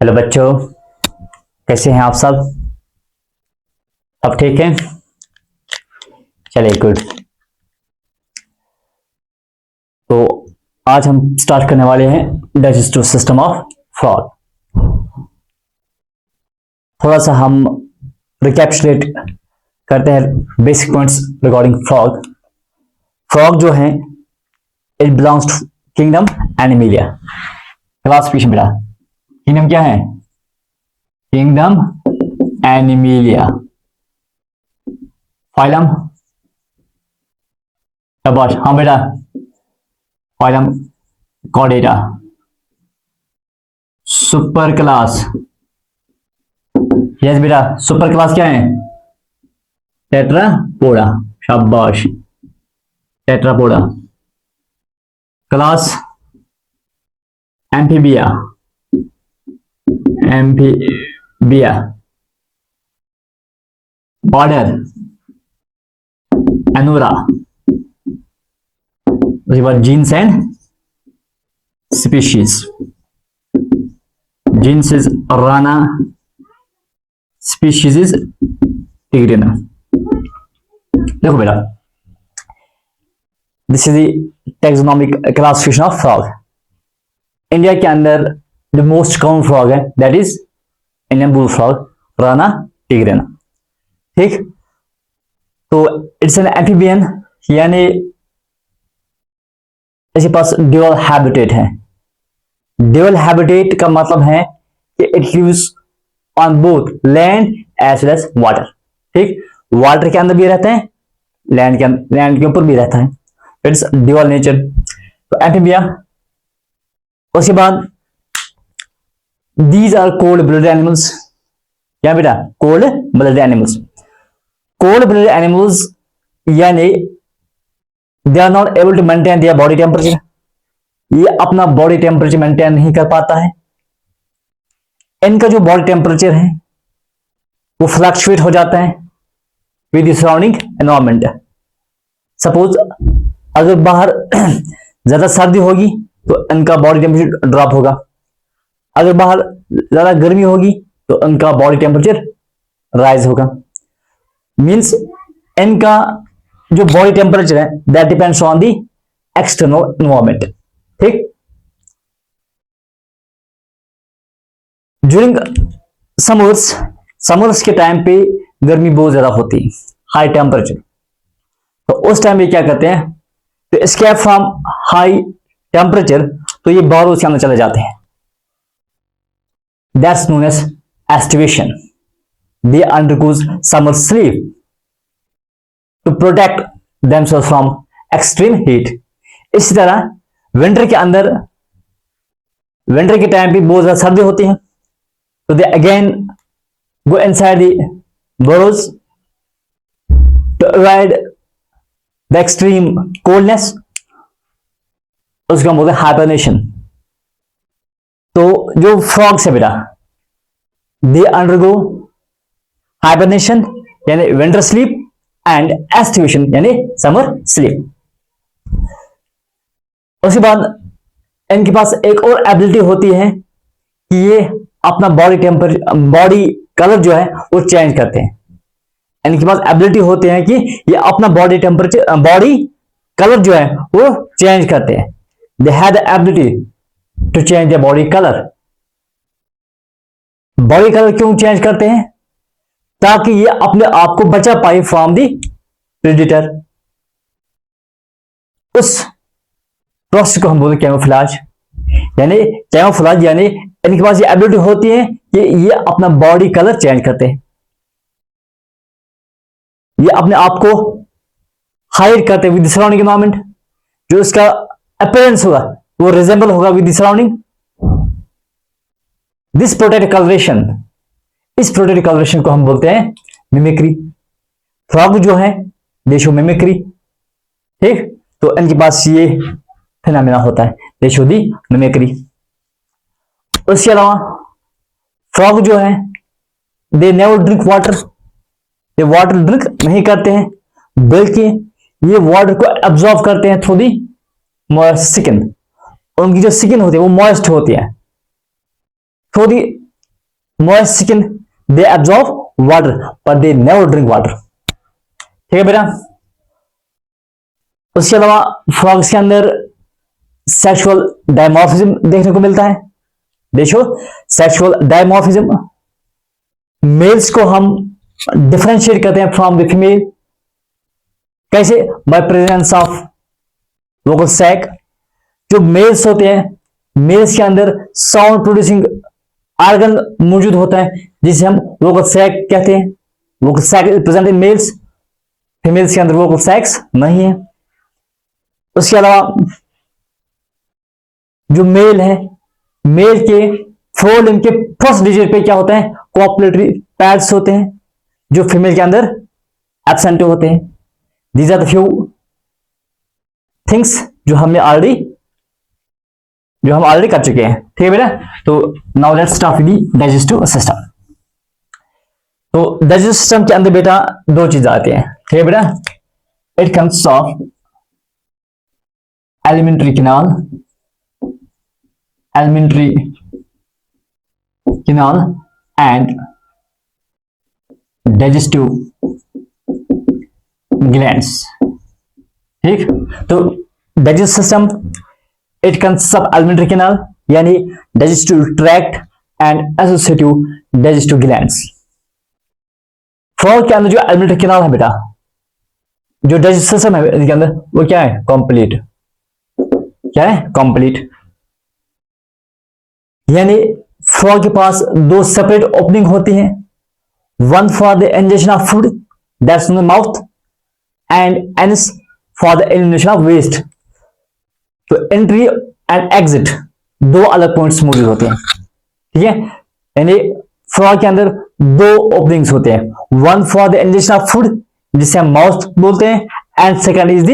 Hello बच्चों, कैसे हैं आप सब ठीक हैं? चलिए गुड। तो आज हम स्टार्ट करने वाले हैं डाइजेस्टिव सिस्टम ऑफ फ्रॉग। थोड़ा सा हम रिकैप्चुलेट करते हैं basic points regarding frog. Frog जो है it belongs to kingdom animalia. Classification बेटा, किंगडम क्या है? Kingdom animalia. फाइलम, शाबाश, हाँ बेटा, phylum chordata. Super class, yes बेटा, सुपर क्लास क्या है? टेट्रापोडा, शाबाश, tetrapoda. Class amphibia, amphibia. Order anura. उसके बाद genus and species. Genus is rana, species is tigrina. देखो बेटा, this is the taxonomic classification of frog. India के अंदर जो मोस्ट कॉमन फ्रॉग है that is Indian bull frog, rana tigrina. ठीक, तो इट्स एन एम्फीबियन, यानी इसके पास ड्यूअल हैबिटेट है। ड्यूअल हैबिटेट का मतलब है कि it lives on both land as well as water. ठीक, वाटर के अंदर भी रहते हैं, लैंड के ऊपर भी रहता है। इट्स ड्यूअल नेचर, तो एम्फीबिया। उसके बाद these are cold blooded animals. क्या बेटा? Cold blooded animals. Cold blooded animals यानी they are not able to maintain their body temperature. ये अपना बॉडी टेम्परेचर मेंटेन नहीं कर पाता है। इनका जो बॉडी टेम्परेचर है वो फ्लक्चुएट हो जाता है with the surrounding environment. Suppose अगर बाहर ज्यादा सर्दी होगी तो इनका बॉडी टेम्परेचर ड्रॉप होगा, अगर बाहर ज्यादा गर्मी होगी तो इनका बॉडी टेम्परेचर राइज होगा। मींस इनका जो बॉडी टेम्परेचर है that depends on the external environment. ठीक, ड्यूरिंग समर्स के टाइम पे गर्मी बहुत ज्यादा होती है, हाई टेम्परेचर, तो उस टाइम पे क्या करते हैं, तो एस्केप फ्रॉम हाई टेम्परेचर, तो ये बारूद के अंदर चले जाते हैं। That's known as aestivation. They undergoes summer sleep to protect themselves from extreme heat. इसी तरह विंटर के अंदर, विंटर के टाइम पे बहुत ज्यादा सर्दी होती है, तो they again go inside the burrows to avoid the extreme coldness। उसको हम बोलते हैं हाइबरनेशन। तो जो फ्रॉग्स है बेटा, दे अंडरगो हाइबरनेशन यानी विंटर स्लीप एंड एस्टिवेशन यानी समर स्लीप। उसके बाद इनके पास एक और एबिलिटी होती है कि ये अपना बॉडी टेम्परेचर, बॉडी कलर जो है वो चेंज करते हैं। इनके पास एबिलिटी होती है कि ये अपना बॉडी टेम्परेचर, बॉडी कलर जो है वो चेंज करते हैं। They have the ability to change the body colour. Body colour क्यों चेंज करते हैं? ताकि ये अपने आप को बचा पाए फ्रॉम द प्रेडेटर। उस प्रोसेस को हम बोलते हैं कैमोफ्लेज। यानी कैमोफ्लेज यानी इनके पास ये एबिलिटी होती है कि ये अपना बॉडी कलर चेंज करते हैं, ये अपने आप को हाइड करते हैं विद सराउंडिंग एनवायरमेंट। जो इसका अपीयरेंस होगा वो रिजेंबल होगा with surrounding. This protective colouration, इस प्रोटेक्टिव कलरेशन को हम बोलते हैं मिमिक्री। फ्रॉग जो है दे शो मिमिक्री। ठीक, तो इनके पास ये फिनोमेना होता है, दे शो दी मिमिक्री। उसके अलावा फ्रॉग जो है दे नेवर ड्रिंक वाटर। ये वाटर ड्रिंक नहीं करते हैं, बल्कि ये वाटर को एब्जॉर्ब करते हैं थ्रू दी मॉइस्ट स्किन। उनकी जो स्किन होती है वो मॉइस्ट होती है, through the moist skin, they absorb water पर दे नेवर ड्रिंक वाटर। ठीक है बेटा। उसके अलावा फ्रॉग्स के अंदर सेक्सुअल डायमॉर्फिज्म देखने को मिलता है। देखो सेक्सुअल डायमॉर्फिज्म, मेल्स को हम डिफरेंशिएट करते हैं फ्रॉम द फीमेल। कैसे? By presence of vocal sac. जो मेल्स होते हैं, मेल्स के अंदर साउंड प्रोड्यूसिंग ऑर्गन मौजूद होता है जिसे हम वोकल सैक कहते हैं। Vocal sac is present in males, females के अंदर वोकल सैक्स नहीं है। उसके अलावा जो मेल है, मेल के फोर लिम्ब के फर्स्ट डिजिट पे क्या होता है? कॉपुलेटरी पैड्स होते हैं, जो फीमेल के अंदर एब्सेंट होते हैं। These are the few things जो हम ऑलरेडी कर चुके हैं। ठीक है बेटा। तो now let's start with the digestive system. तो डाइजेस्टिव सिस्टम के अंदर बेटा दो चीजें आती हैं। ठीक है बेटा। It consist of alimentary canal and digestive glands। ठीक। तो digestive system it consist of alimentary canal यानी digestive tract and associative digestive glands. Frog के अंदर जो alimentary canal है बेटा, जो डाइजेस्टिव सिस्टम है इसके अंदर, वो क्या है? कंप्लीट। क्या है? कंप्लीट। यानी फ्रॉग के पास दो सेपरेट ओपनिंग होती हैं, one for the injection of food that's in the mouth and anus for the elimination of waste. तो एंट्री एंड एग्जिट दो अलग पॉइंट्स मौजूद होते हैं। ठीक है। यानी फ्रॉग के अंदर दो ओपनिंग्स होते हैं, one for the injection of food जिसे हम माउथ बोलते हैं, and second is the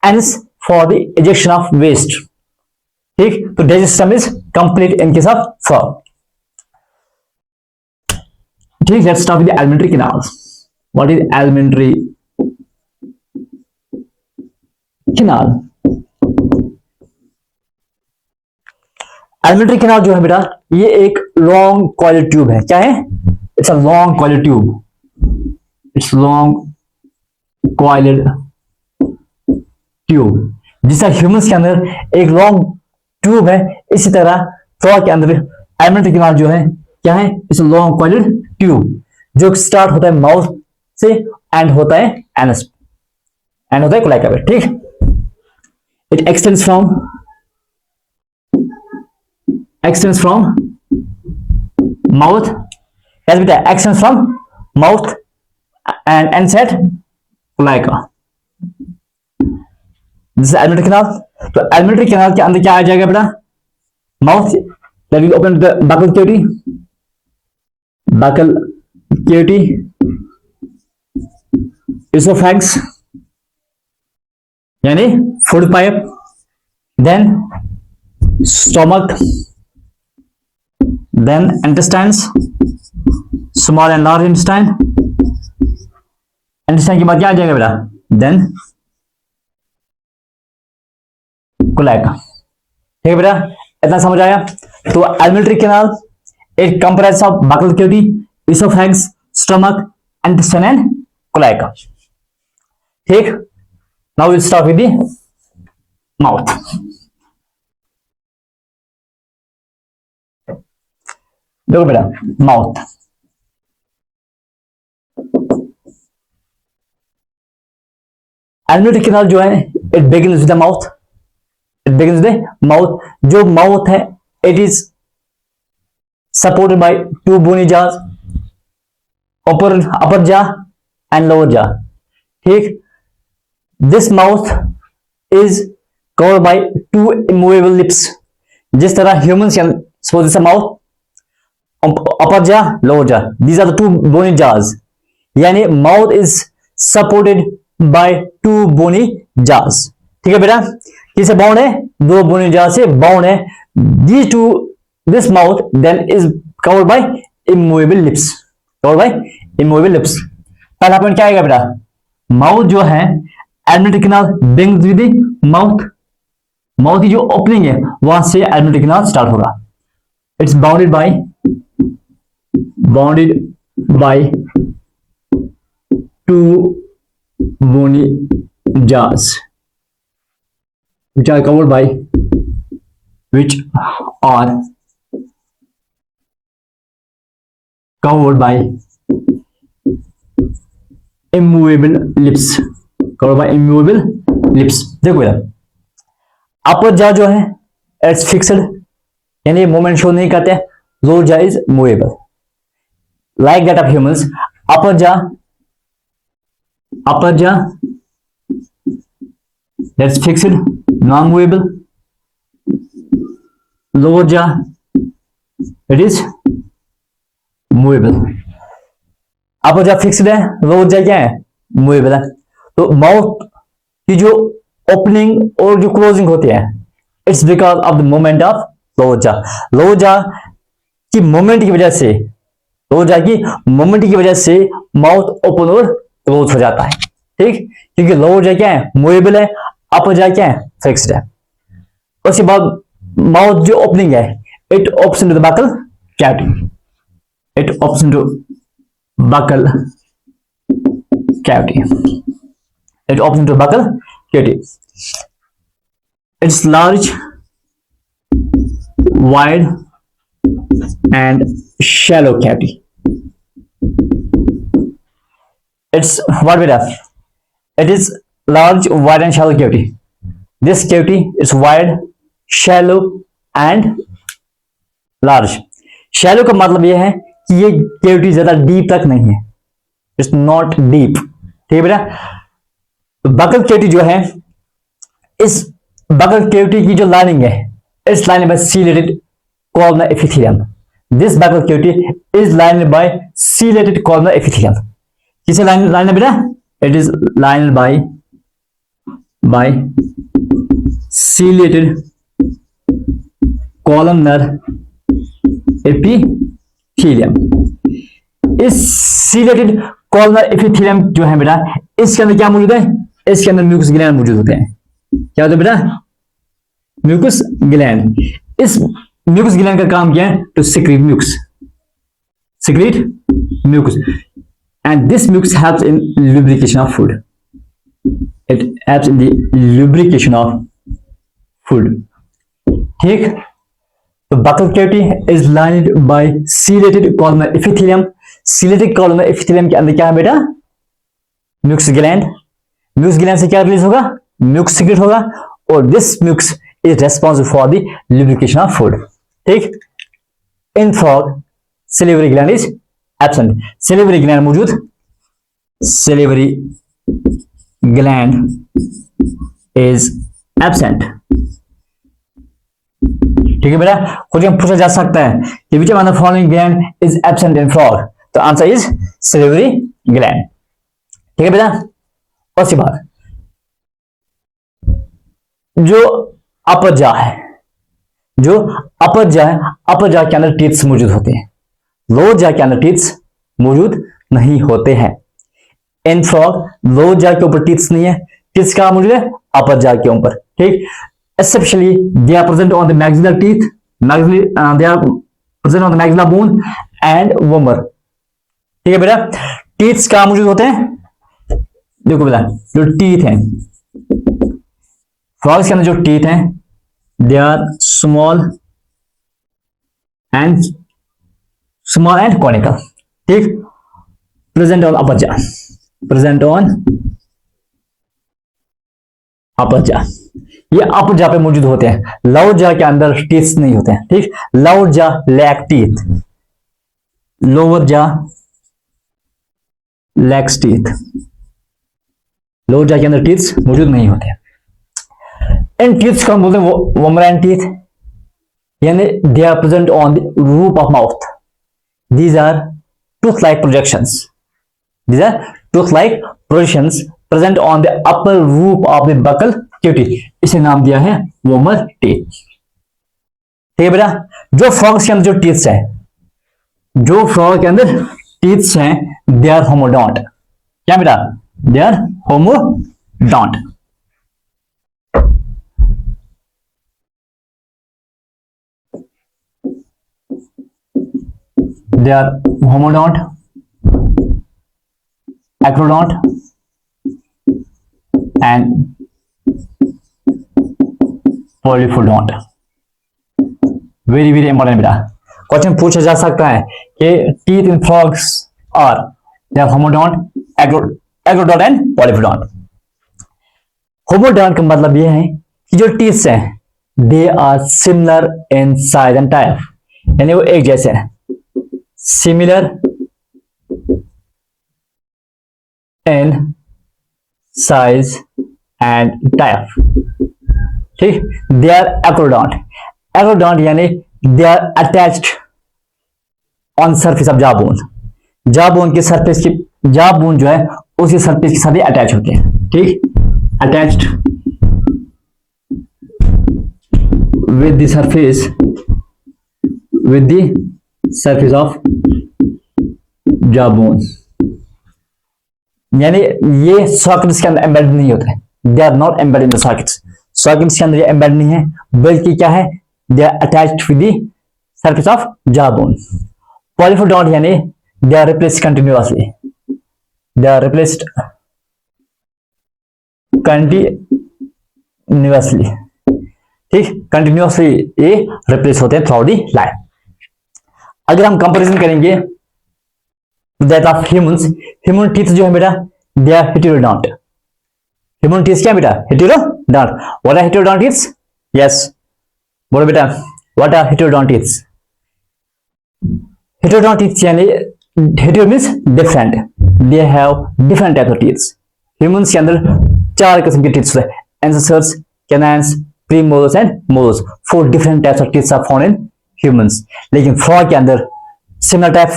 anus for the ejection of waste. ठीक। तो digestive system is complete in case of frog. ठीक। Let's start with the alimentary canals। What is alimentary canal? alimentary canal जो है बेटा, ये एक लॉन्ग कॉइल्ड ट्यूब है। क्या है? It's a long coiled tube. It's long coiled tube. जिसका ह्यूमंस के अंदर एक लॉन्ग ट्यूब है, इसी तरह फ्रॉग के अंदर alimentary canal जो है क्या है? इट्स लॉन्ग कॉइल्ड ट्यूब जो स्टार्ट होता है माउथ से एंड होता है एनस, एंड होता है क्लाइका पे। ठीक। It extends from mouth, as बेटा extends from mouth and inside cloaca. This is alimentary canal। तो alimentary canal के अंदर क्या आ जाएगा बेटा? Mouth that will open the buccal cavity, esophagus यानी food pipe, then stomach, then intestines, small and large intestine. Intestine के बाद क्या आ जाएगा बेटा? Then cloaca. ठीक है बेटा। इतना समझ आया? तो alimentary canal it comprises of buccal cavity, esophagus, stomach, intestine and cloaca। ठीक। now we'll start with the mouth। देखो बेटा, माउथ alimentary canal जो है it begins with the mouth। जो माउथ है it is supported by two bony jaws, upper jaw and lower jaw। ठीक। this mouth is covered by two immovable lips। जिस तरह humans can suppose this mouth, upper jaw, lower jaw, these are the two bony jaws। यानी mouth is supported by two bony jaws। ठीक है बेटा। किसे bound है? दो bony jaw से बाउंड है। this mouth then is covered by immovable lips। पहला पॉइंट क्या आएगा बेटा? माउथ जो है alimentary canal begins with the mouth की जो ओपनिंग है वहां से alimentary canal स्टार्ट होगा। It's bounded by bounded by two bony jaws which are covered by which are covered by immovable lips, covered by immovable lips। देखो यार अपर jaw जो है इट्स फिक्स्ड, यानी मूवमेंट शो नहीं करते। Lower jaw is movable like that of humans. Upper jaw that's fixed, non-movable. Lower jaw, it is movable। upper jaw fixed है, lower jaw क्या है, movable है। तो माउथ की जो ओपनिंग और जो क्लोजिंग होती है it's because of the movement of lower jaw। Lower jaw की मूवमेंट की वजह से, लोअर jaw की मूवमेंट की वजह से माउथ ओपन और क्लोज हो जाता है, ठीक, क्योंकि लोअर jaw क्या है, मूवेबल है, अपर जा क्या है, फिक्स्ड है। उसके बाद माउथ जो ओपनिंग है it opens into the buccal cavity, it opens into buccal cavity, it opens into buccal cavity. It's large, wide and shallow cavity. It's what बेटा, it is large, wide and shallow cavity। this cavity is wide, shallow and large। shallow का मतलब यह है कि ये cavity ज्यादा deep तक नहीं है, इट्स नॉट डीप, ठीक है बेटा। तो बकल cavity जो है, इस बकल cavity की जो लाइनिंग है it's lined by ciliated columnar epithelium। this buccal cavity is lined by ciliated columnar epithelium। किसे लाइन है बेटा, it is lined by ciliated columnar epithelium। इस ciliated columnar epithelium जो है बेटा, इसके अंदर क्या मौजूद है, इसके अंदर म्यूकस ग्लैंड मौजूद होते हैं। क्या होता है बेटा, म्यूकस ग्लैंड। इस म्यूकस ग्लैंड का काम क्या है, to secrete mucus, secrete mucus, and this mucus helps in lubrication of food। it helps in the lubrication of food, ठीक। तो buccal cavity is lined by ciliated columnar epithelium। ciliated columnar epithelium के अंदर क्या है बेटा, mucus gland। mucus gland से क्या release होगा, mucus secrete होगा, और this mucus is responsible for the lubrication of food, ठीक। in frog salivary gland is absent। salivary gland मौजूद, salivary gland is absent, ठीक है बेटा। क्वेश्चन पूछा जा सकता है कि which one of the following gland is absent in frog, तो आंसर इज salivary gland, ठीक है बेटा। उसके बाद जो अपर जा है, जो अपर जा है, अपर जा के अंदर टीथ्स मौजूद होते हैं, लोअर जा के अंदर टीथ्स मौजूद नहीं होते हैं। इन फ्रॉग लोअर जा के ऊपर टीथ्स नहीं है, टीथ्स कहां मौजूद है, अपर जा के ऊपर, ठीक। Exceptionally they are present on the maxillary teeth, they are present on the maxillary bone and vomer, ठीक है बेटा। टीथ्स कहां मौजूद होते हैं, देखो बेटा जो टीथ हैं फ्रॉग्स के अंदर, जो टीथ हैं they are small and conical, ठीक। Present on upper jaw, present on upper जा, ये अपर जा पे मौजूद होते हैं। लोअर जा के अंदर टीथ नहीं होते हैं, ठीक। लोअर जा लैक टीथ, लोअर जा लैक्स टीथ, लोअर जा के अंदर टीथ मौजूद नहीं होते हैं। इन टीथ्स को हम बोलते हैं वोमराइन टीथ, यानी they are present on the roof of mouth. These are tooth like projections, these are tooth-like projections present on the upper roof of the buccal cavity। इसे नाम दिया है वोमर टीथ, ठीक है बेटा। जो फ्रॉग्स के अंदर जो टीथ्स है, जो फ्रॉग के अंदर टीथ्स हैं दे आर होमोडोंट। क्या बेटा, they are homodont. They are homodont, acrodont and polyphodont. Very very important बेटा, क्वेश्चन पूछा जा सकता है कि teeth in frogs are they are homodont, acrodont and polyphodont. Homodont का मतलब यह है कि जो टीथ हैं they are similar in size and type, यानी वो एक जैसे हैं, similar in size and type. ठीक, दे आर एक्रोडोंट, एक्रोडोंट यानी they are attached on surface of जाबोन, जाबोन की सरफेस की, जाबोन जो है उसी सरफेस के साथ ही अटैच होते हैं। ठीक, attached with the surface of jawbone, यानी ये सॉकेट्स के अंदर एम्बेड नहीं होते, they are not embed in the sockets, sockets के अंदर ये एम्बेड नहीं है, बल्कि क्या है, they are attached with the surface of jawbone. Polyphodont यानी they are replaced continuously, they are replaced continuously. ठीक, कंटिन्यूअसली ये रिप्लेस होते हैं थ्रू द लाइफ। अगर हम कंपैरिजन करेंगे that of humans, human teeth जो है बेटा they are heterodont, human teeth क्या बेटा, heterodont. What are heterodont teeths? Yes, बोलो बेटा, what are heterodont teeths? Heterodont teeths यानी hetero means different, they have different types of teeths. Humans के अंदर 4 किस्म के टीथ्स हैं, incisors, canines, premolars and molars. 4 different types of teeths are found in humans. लेकिन frog के अंदर similar type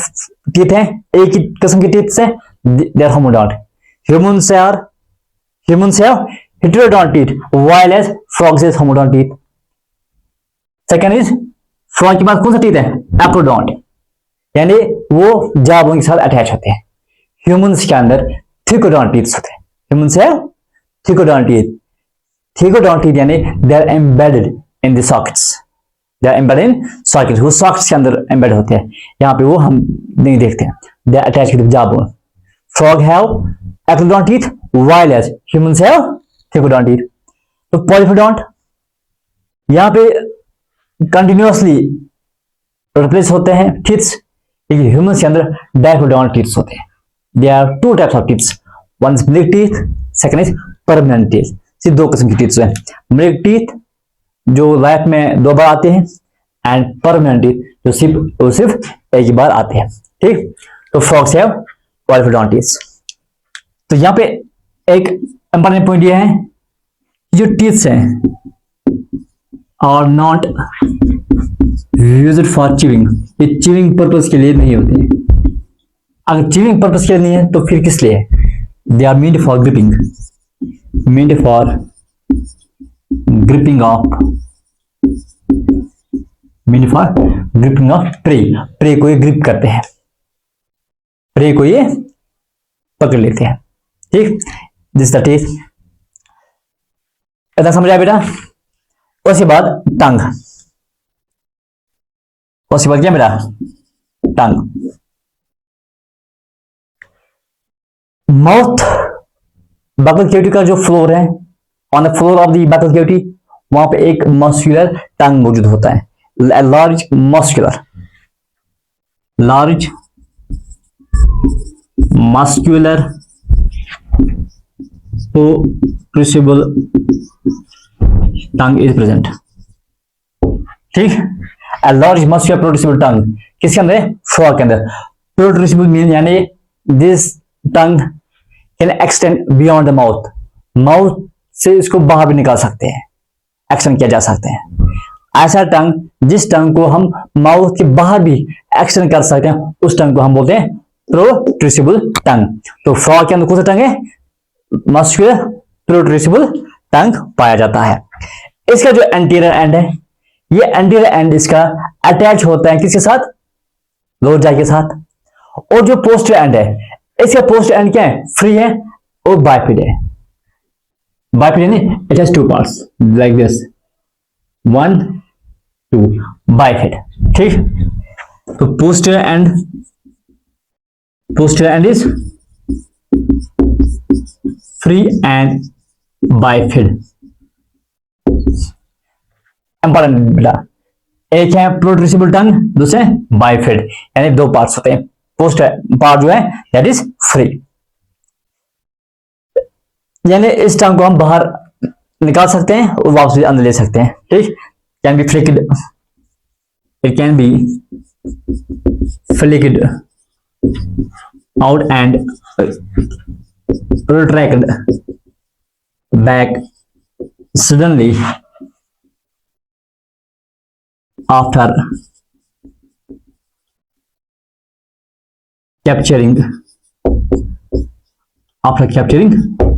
teeth हैं, एक ही किस्म के टीथ्स हैं, they are homodont. Humans have heterodont teeth while as frogs have homodont teeth. Second is, frog के पास कौन सा टीथ है, एक्रोडोंट, यानी वो जाबोन के साथ अटैच होते हैं। ह्यूमंस के अंदर थिकोडोंट टीथ्स होते हैं, humans have thecodont teeth, thecodont teeth यानी they are embedded in the sockets, they are embedded in sockets, वो सॉकेट्स के अंदर एम्बेड होते हैं, यहाँ पे वो हम नहीं देखते हैं, they are attached with jawbone. Frog have acrodont teeth while as humans have thecodont teeth. तो पॉलीफोडोंट यहाँ पे कंटिन्यूअसली रिप्लेस होते हैं टीथ्स, लेकिन ह्यूमंस के अंदर डाइकोडोंट टीथ्स होते हैं। They are 2 types of teeths, one is milk teeth, second is permanent teeth. सिर्फ 2 किस्म की टीथ्स हैं, मिल्क टीथ जो लाइफ में 2 बार आते हैं एंड परमानेंट टीथ जो सिर्फ एक ही बार आते हैं। ठीक, तो फ्रॉग्स हैव पॉलीफोडोंट टीथ्स। तो यहाँ पे एक इंपॉर्टेंट पॉइंट ये है, जो टीथ्स हैं are not used for chewing, ये चिविंग पर्पस के लिए नहीं होते। अगर चिविंग पर्पस के लिए नहीं है तो फिर किस लिए है? They are meant for gripping, meant for gripping of, meant for gripping of prey, prey को ये ग्रिप करते हैं, प्रे को ये पकड़ लेते हैं। ठीक, दिस द टीथ। इतना समझ आया बेटा? उसके बाद टंग, उसके बाद क्या बेटा, टंग। माउथ बकल कैविटी का जो फ्लोर है, on the floor of the buccal cavity वहां पे एक मस्कुलर टंग मौजूद होता है, large muscular protrusible tongue is present. ठीक, a large muscular protrusible tongue किसके अंदर है? फ्रॉग के अंदर। प्रोट्रूसिबल मीन यानी this tongue can extend beyond the mouth, mouth से इसको बाहर भी निकाल सकते हैं, एक्सटेंड किया जा सकते हैं। ऐसा टंग जिस टंग को हम माउथ के बाहर भी एक्सटेंड कर सकते हैं, उस टंग को हम बोलते हैं प्रोट्रूसिबल टंग। तो फ्रॉग के अंदर कौन सा टंग है? मस्कुलर प्रोट्रूसिबल टंग पाया जाता है। इसका जो एंटीरियर एंड है, ये एंटीरियर एंड इसका अटैच होता है किसके साथ? लोअर जा के साथ। और जो पोस्टीरियर एंड है, इसका पोस्टीरियर एंड क्या है? फ्री है और बाइफिड है। बाइफिड यानी it has 2 parts like this, 1 2 bifid. ठीक, तो posterior end is free and bifid। Important बेटा, एक है प्रोड्यूसिबल टंग, दूसरे बाइफिड, यानी दो पार्ट्स होते हैं। पोस्ट पार्ट जो है दैट इज फ्री, यानी इस टंग को हम बाहर निकाल सकते हैं और वापस अंदर ले सकते हैं। ठीक, can be flicked, it can be flicked out and retracted back suddenly after capturing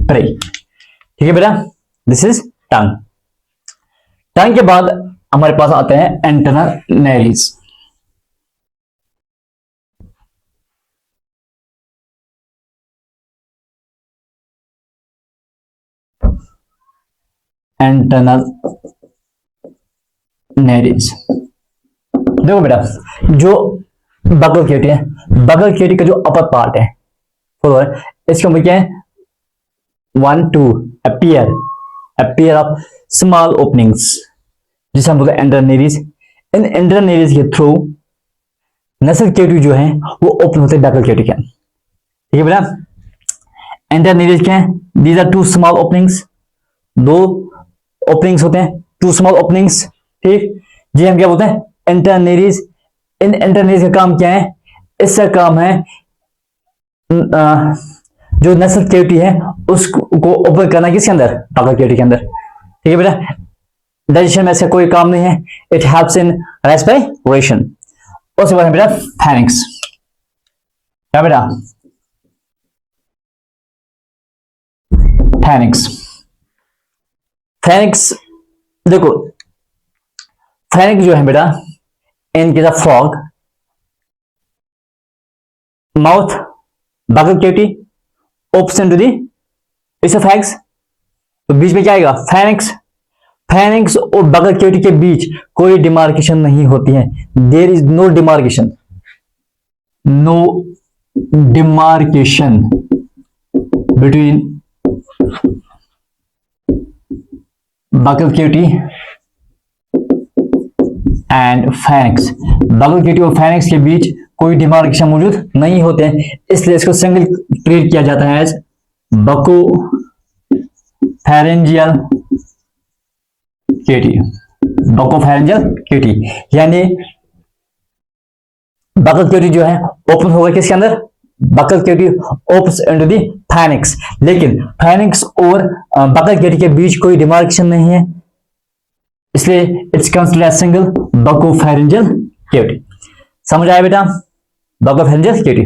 prey। ठीक है बेटा, दिस इज टंग। टंग के बाद हमारे पास आते हैं एंटेना नैलिस। एंटेनल नैरिस, देखो बेटा, जो बकल केटी है, बकल केटी का जो अपर पार्ट है इसके ऊपर क्या है, 1 2 अपीयर ऑफ स्मॉल ओपनिंग्स, जिसे हम बोलते हैं एंटरनेरिस। इन एंटरनेरिस के थ्रू नसल केटी जो है वो ओपन होते हैं बकल केटी के। ठीक है बेटा, एंटरनेरिस क्या है, दीज आर 2 स्मॉल ओपनिंग्स, दो ओपनिंग्स होते हैं, 2 स्मॉल ओपनिंग्स। ठीक, ये हम क्या बोलते हैं, इंटरनेरिस। इन इंटरनेरिस का काम क्या है, इसका काम है जो नसल केविटी है उसको ओपन करना, किसके अंदर, बकल केविटी के अंदर। ठीक है बेटा, डाइजेशन में इसका कोई काम नहीं है, इट हेल्प्स इन रेस्पिरेशन। उसके बाद बेटा फेरिंक्स, क्या बेटा, फेरिंक्स। फेरिंक्स देखो, फेरिंक्स जो है बेटा, in case of frog, mouth buccal cavity opens into the esophagus, तो बीच में क्या आएगा, फेरिंक्स। फेरिंक्स और बकल केविटी के बीच कोई डिमार्केशन नहीं होती है, there is no demarcation, between buccal cavity and pharynx. Buccal cavity और फेरिंक्स के बीच कोई डिमार्केशन मौजूद नहीं होते हैं, इसलिए इसको सिंगल ट्रीट किया जाता है as buccopharyngeal cavity. Buccopharyngeal cavity यानी बकल केविटी जो है ओपन होगा किसके अंदर, buccal cavity opens into the pharynx, लेकिन फेरिंक्स और बकल केविटी के बीच कोई डिमार्केशन नहीं है, इसलिए it's considered as single buccopharyngeal cavity. समझ आया बेटा, बकोफेरेंजियल केविटी।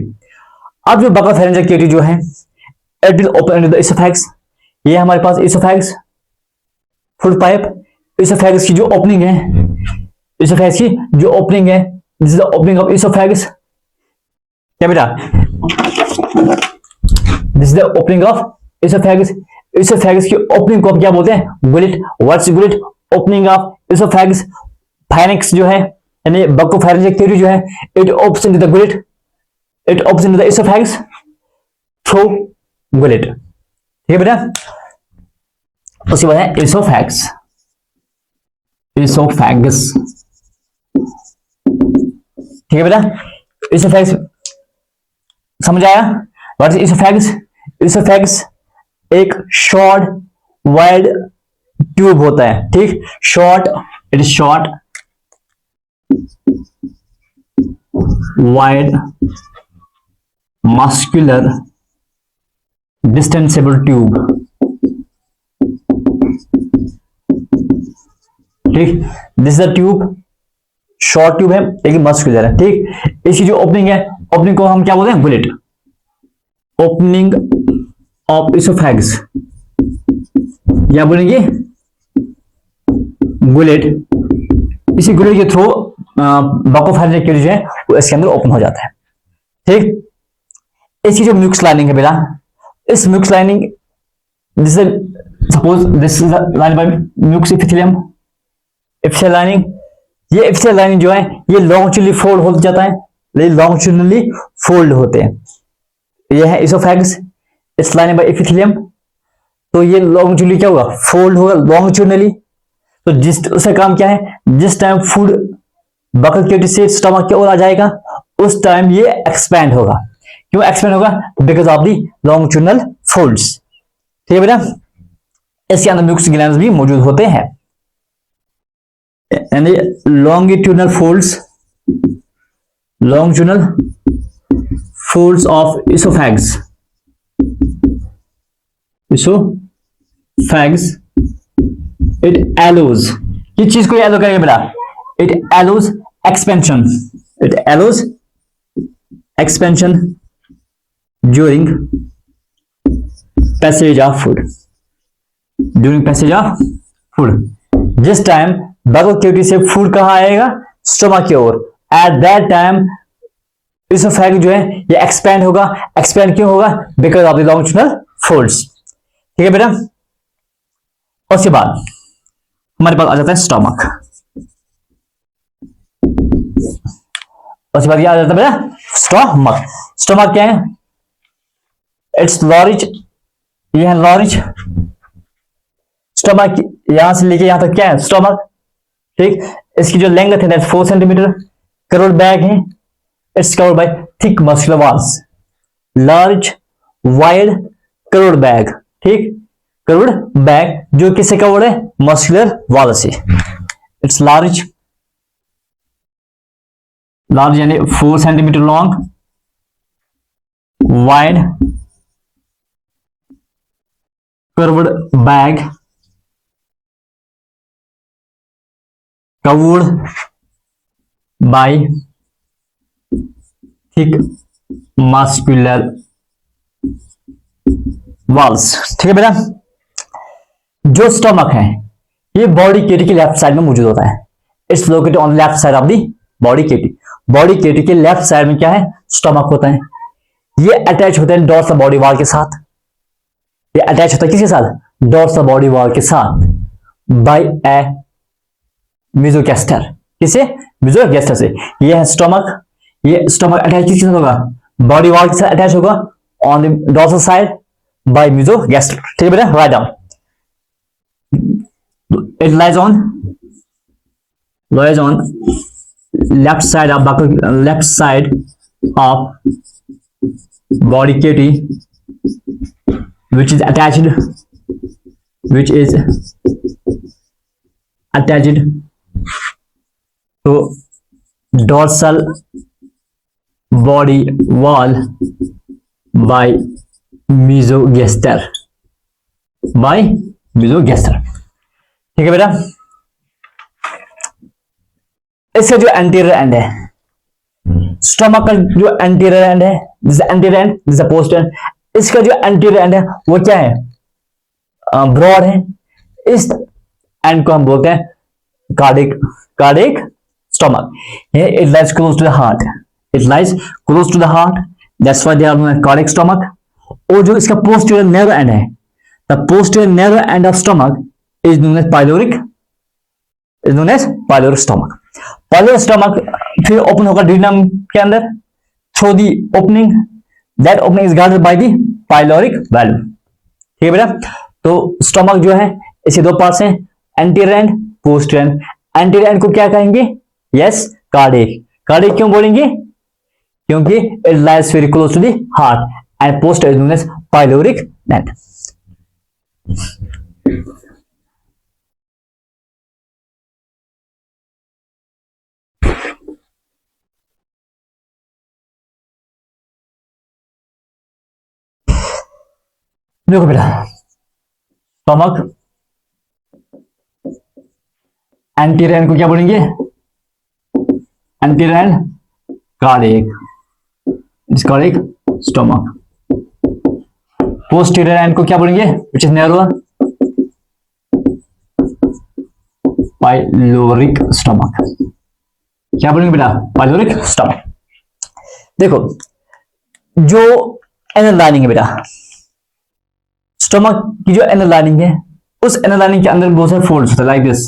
अब जो बकोफेरेंजियल केविटी जो है it will open into the oesophagus, ये हमारे पास इसोफेगस फूड पाइप, इसोफेगस की जो ओपनिंग है, इसोफेगस की जो ओपनिंग है, this is the opening of oesophagus. क्या बेटा, this is the opening of oesophagus. Oesophagus की ओपनिंग को हम क्या बोलते हैं, Gullit. What's Gullit, opening of oesophagus. Pharynx जो है यानी बकोफेरेंजियल केविटी जो है, it opens into the Gullit, it opens into the oesophagus through Gullit. ठीक है बेटा, उसके बाद है इसोफेगस। इसोफेगस, ठीक है बेटा, इसोफेगस समझ आया, व्हाट इज इसोफेगस। इसोफेगस एक शॉर्ट वाइड ट्यूब होता है। ठीक, short, it is short wide muscular distensible tube. ठीक, this is the tube, short tube है लेकिन मस्कुलर है। ठीक, इसकी जो ओपनिंग है, ओपनिंग को हम क्या बोलते हैं, गुलिट। ओपनिंग ऑफ इसोफेगस या बोलेंगे गुलिट। इसी गुलिट के थ्रू बकोफेरेंजियल केविटी जो है वो इसके अंदर ओपन हो जाता है। ठीक, इसकी जो म्यूकस लाइनिंग है बेटा, इस mucus lining, this is suppose this is lining by mucus epithelium, epithelial lining, ये एपिथेलियल लाइनिंग जो है ये लॉन्गिट्यूडनली फोल्ड हो जाता है, ये लॉन्गिट्यूडनली फोल्ड होते हैं। ये है इसोफेगस, इस लाइनिंग बाय एपिथेलियम, तो ये लॉन्गिट्यूडनली क्या होगा, फोल्ड होगा लॉन्गिट्यूडनली। तो जिस उसका काम क्या है, जिस टाइम फूड बकल कैविटी से स्टमक की ओर आ जाएगा उस टाइम ये एक्सपैंड होगा। क्यों एक्सपैंड होगा, because of the longitudinal folds. ठीक है बेटा, इसके अंदर म्यूकस ग्लैंड्स भी मौजूद होते हैं। यानी longitudinal folds of esophagus it allows, किस चीज को allow करेगा बेटा, it allows expansion during passage of food, जिस टाइम बकल कैविटी से फूड कहां आएगा, स्टमक की ओर, एट दैट टाइम इसोफेगस जो है ये एक्सपैंड होगा। एक्सपैंड क्यों होगा, because of the longitudinal folds. ठीक है बेटा, उसके बाद हमारे पास आ जाता है स्टमक। उसके बाद क्या आ जाता है बेटा, स्टमक क्या है, इट्स लॉरिज, ये है लॉरिज। स्टमक यहां से लेके यहां तक क्या है, स्टमक। ठीक, इसकी जो लेंथ है 4 सेंटीमीटर। करोड़ बैग है, it's covered by thick muscular walls, large wide crore bag. ठीक, करोड़ बैग जो किससे कवर्ड है, मस्कुलर वॉल से। इट्स लार्ज यानी 4 centimetre long, wide curved bag, covered by thick muscular walls। ठीक है बेटा, जो स्टमक है ये बॉडी कैविटी के लेफ्ट साइड में मौजूद होता है। It's located on left side of the body cavity. Body cavity के लेफ्ट साइड में क्या है, स्टमक होता है। ये अटैच होता है डोर्सल बॉडी वॉल के साथ। ये अटैच होता है किसके साथ, डोर्सल बॉडी वॉल के साथ, बाय ए मेसोगैस्टर। किसे, मेसोगैस्टर से। ये है स्टमक, ये स्टमक अटैच किसके साथ होगा, बॉडी वॉल के साथ अटैच होगा on the dorsal side by mesogaster. ठीक है बेटा, right down. It lies on left side of body cavity which is attached to dorsal body wall by mesogaster। ठीक है बेटा, इसका जो एंटीरियर एंड है, स्टमक का जो एंटीरियर एंड है, this anterior and, this poster and. इसका जो एंटीरियर एंड है वो क्या है, ब्रॉड है। इस एंड को हम बोलते हैं cardiac stomach. It lies close to the heart, that's why they are known as cardiac stomach. और जो इसका पोस्टीरियर नैरो एंड है, the posterior narrow end of stomach is known as pyloric stomach. Pyloric stomach फिर open होगा duodenum के अंदर through the opening, that opening is guarded by the pyloric valve. ठीक है बेटा, तो स्टमक जो है इसके दो पार्ट्स हैं, anterior end posterior end. Anterior end को क्या कहेंगे, यस कार्डिक क्यों बोलेंगे, क्योंकि it lies very close to the heart and posterior is known as pyloric end. देखो बेटा, स्टमक एंटीरियर एंड को क्या बोलेंगे, anterior end cardiac, it's cardiac stomach. Posterior end को क्या बोलेंगे, which is narrow, pyloric stomach. क्या बोलेंगे बेटा, पाइलोरिक स्टमक। देखो जो एनल लाइनिंग है बेटा, स्टमक की जो एनल लाइनिंग है, उस एनल लाइनिंग के अंदर बहुत सारे फोल्ड्स होते हैं, लाइक दिस,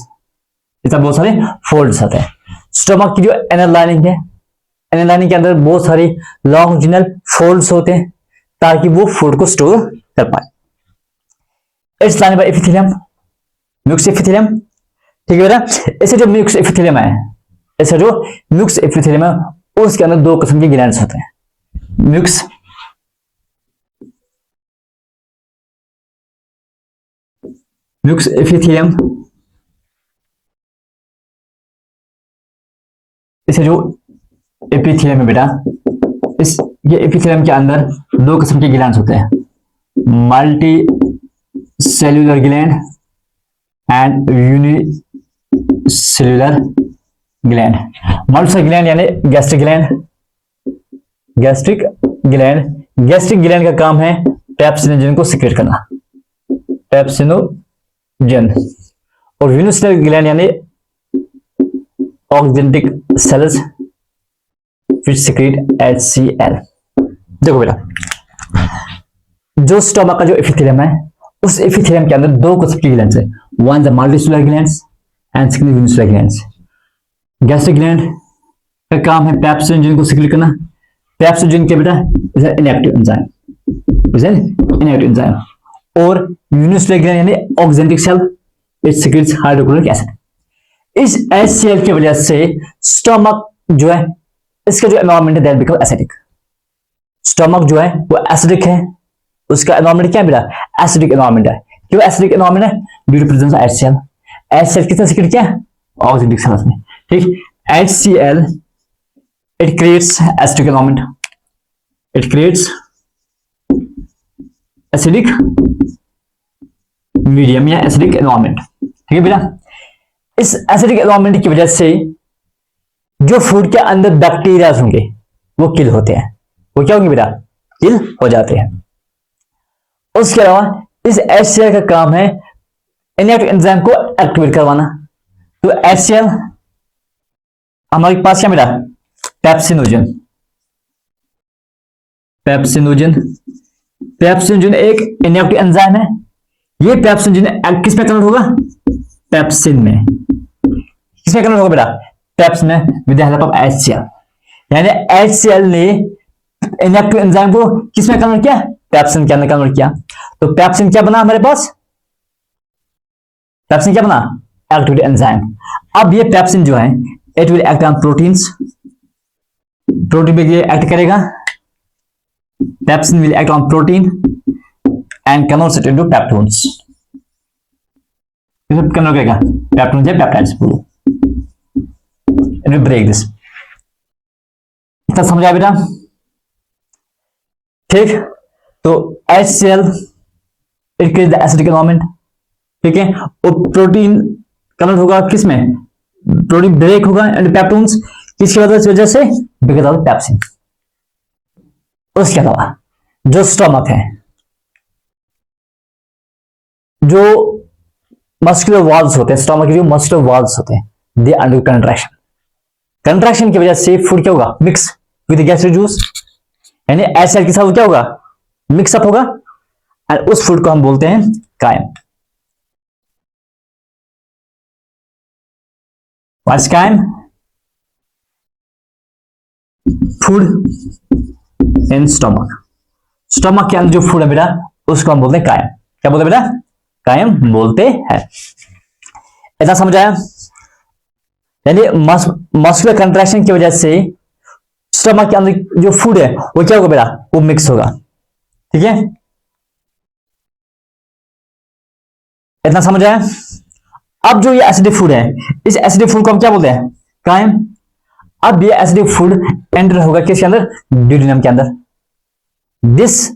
इतना बहुत सारे फोल्ड्स होते हैं। स्टमक की जो एनल लाइनिंग है, एनल लाइनिंग के अंदर बहुत सारे लॉन्जिटुडिनल फोल्ड्स होते हैं ताकि वो फूड को स्टोर कर पाए। It's line by epithelium, mucus epithelium. ठीक है बेटा, ऐसे जो म्यूकस एपिथेलियम है, ऐसे जो म्यूकस एपिथेलियम है उसके अंदर दो किस्म के ग्लैंड्स होते हैं। म्यूकस एपिथेलियम, इसे जो एपिथेलियम है बेटा, इस ये एपिथेलियम के अंदर दो किस्म के ग्लैंड्स होते हैं, multicellular gland and unicellular gland. Multi gland यानी gastric gland, gastric gland, gastric gland का काम है पेप्सिनोजन को सिक्रेट करना, पेप्सिनोजन। और यूनिसेल्यूलर ग्लैंड यानी oxyntic cells which secrete HCl। देखो बेटा, जो स्टोमक का जो एपिथेलियम है उस एपिथेलियम के अंदर दो किस्म की ग्लैंड्स है, one the multicellular glands and second unicellular glands. Gastric gland का काम है पेप्सिनोजन को सिक्रेट करना। पेप्सिनोजन क्या बेटा, is an inactive enzyme, is an inactive enzyme. और यूनिसेल्युलर ग्लैंड यानी oxyntic cell, it secretes hydrochloric acid. इस HCl की वजह से स्टोमक जो है, इसका जो एनवायरमेंट है दैट बिकम एसिडिक। स्टोमक जो है वो एसिडिक है, उसका एनवायरमेंट क्या है बेटा, एसिडिक एनवायरमेंट है। क्यों एसिडिक एनवायरमेंट है, due to presence of HCl। HCl किसने सिक्रेट किया, ऑक्जेंटिक सेल्स में। ठीक, HCl it creates acidic environment, it creates acidic medium या एसिडिक एनवायरमेंट। ठीक है बेटा, इस एसिडिक एनवायरमेंट की वजह से जो फूड के अंदर बैक्टीरिया होंगे वो किल होते हैं, वो क्या होंगे बेटा, किल हो जाते हैं। उसके अलावा इस HCl का काम है इनएक्टिव एंजाइम को एक्टिवेट करवाना। तो HCl हमारे पास क्या बेटा, पेप्सिनोजन, पेप्सिनोजन, पेप्सिनोजन एक इनएक्टिव एंजाइम है। ये पेप्सिनोजन किस में कन्वर्ट होगा, पेप्सिन में। किसमें कन्वर्ट होगा बेटा, पेप्स में, with the help of HCl। यानी HCl ने इनएक्टिव एंजाइम को किसमें कन्वर्ट किया, पेप्सिन के अंदर कन्वर्ट किया। तो पेप्सिन क्या बना हमारे पास, पेप्सिन क्या बना, एक्टिवेटेड एंजाइम। अब ये पेप्सिन जो है it will act on proteins, protein पे ये एक्ट करेगा। Pepsin will act on protein and converts it into peptones. Convert करेगा पेप्टोन्स या peptides, it will break this. इतना समझा बेटा, ठीक। तो HCl it creates the acidic environment, ठीक है। और प्रोटीन कन्वर्ट होगा किस में, प्रोटीन ब्रेक होगा एंड पेप्टोन्स, किसकी वजह से, बिकॉज ऑफ पेप्सिन। उसके अलावा जो स्टोमक है, जो मस्कुलर वॉल्स होते हैं, स्टोमक के जो मस्कुलर वॉल्स होते हैं, दे अंडर कंट्रैक्शन। कंट्रैक्शन की वजह से फूड क्या होगा, मिक्स विद गैस्ट्रिक जूस, यानी HCl के साथ क्या होगा, मिक्सअप होगा, और उस फूड को हम बोलते हैं कायम। व्हाट्स कायम, फूड इन स्टोमक। स्टोमक के अंदर जो फूड है बेटा उसको हम बोलते हैं कायम। क्या बोलते हैं बेटा, कायम बोलते हैं। ऐसा समझ आया, यानी मस्कुलर कंट्रैक्शन की वजह से स्टोमक के अंदर जो फूड है वो क्या होगा बेटा, वो मिक्स होगा। ठीक है, इतना समझ आया। अब जो ये एसिडिक फूड है, इस एसिडिक फूड को हम क्या बोलते हैं, कायम। अब ये एसिडिक फूड एंटर होगा किसके अंदर, ड्यूडेनम के अंदर। This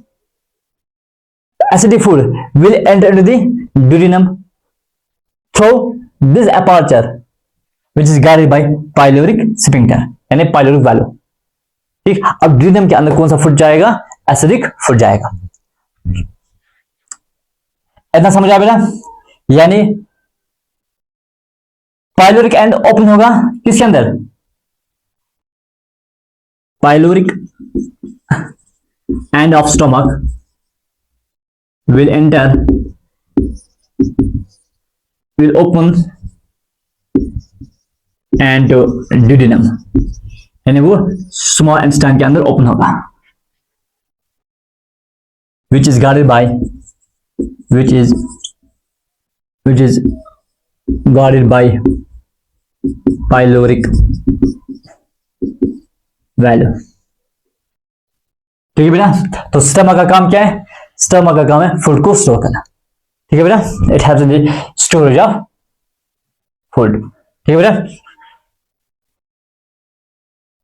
acidic food will enter into the duodenum through this aperture which is guided by pyloric sphincter, यानी pyloric valve। ठीक, अब duodenum के अंदर कौन सा फूड जाएगा, एसिडिक फूड जाएगा। इतना समझ आया बेटा, यानी पाइलोरिक एंड ओपन होगा किसके अंदर, pyloric end of stomach will enter, will open and duodenum, यानी वो स्मॉल इंटेस्टाइन के अंदर ओपन होगा, which is guarded by which is guarded by pyloric valve। ठीक है बेटा, तो स्टमक का काम क्या है? स्टमक का काम है फूड को स्टोर करना। ठीक है बेटा, it helps in the storage of food. ठीक है बेटा,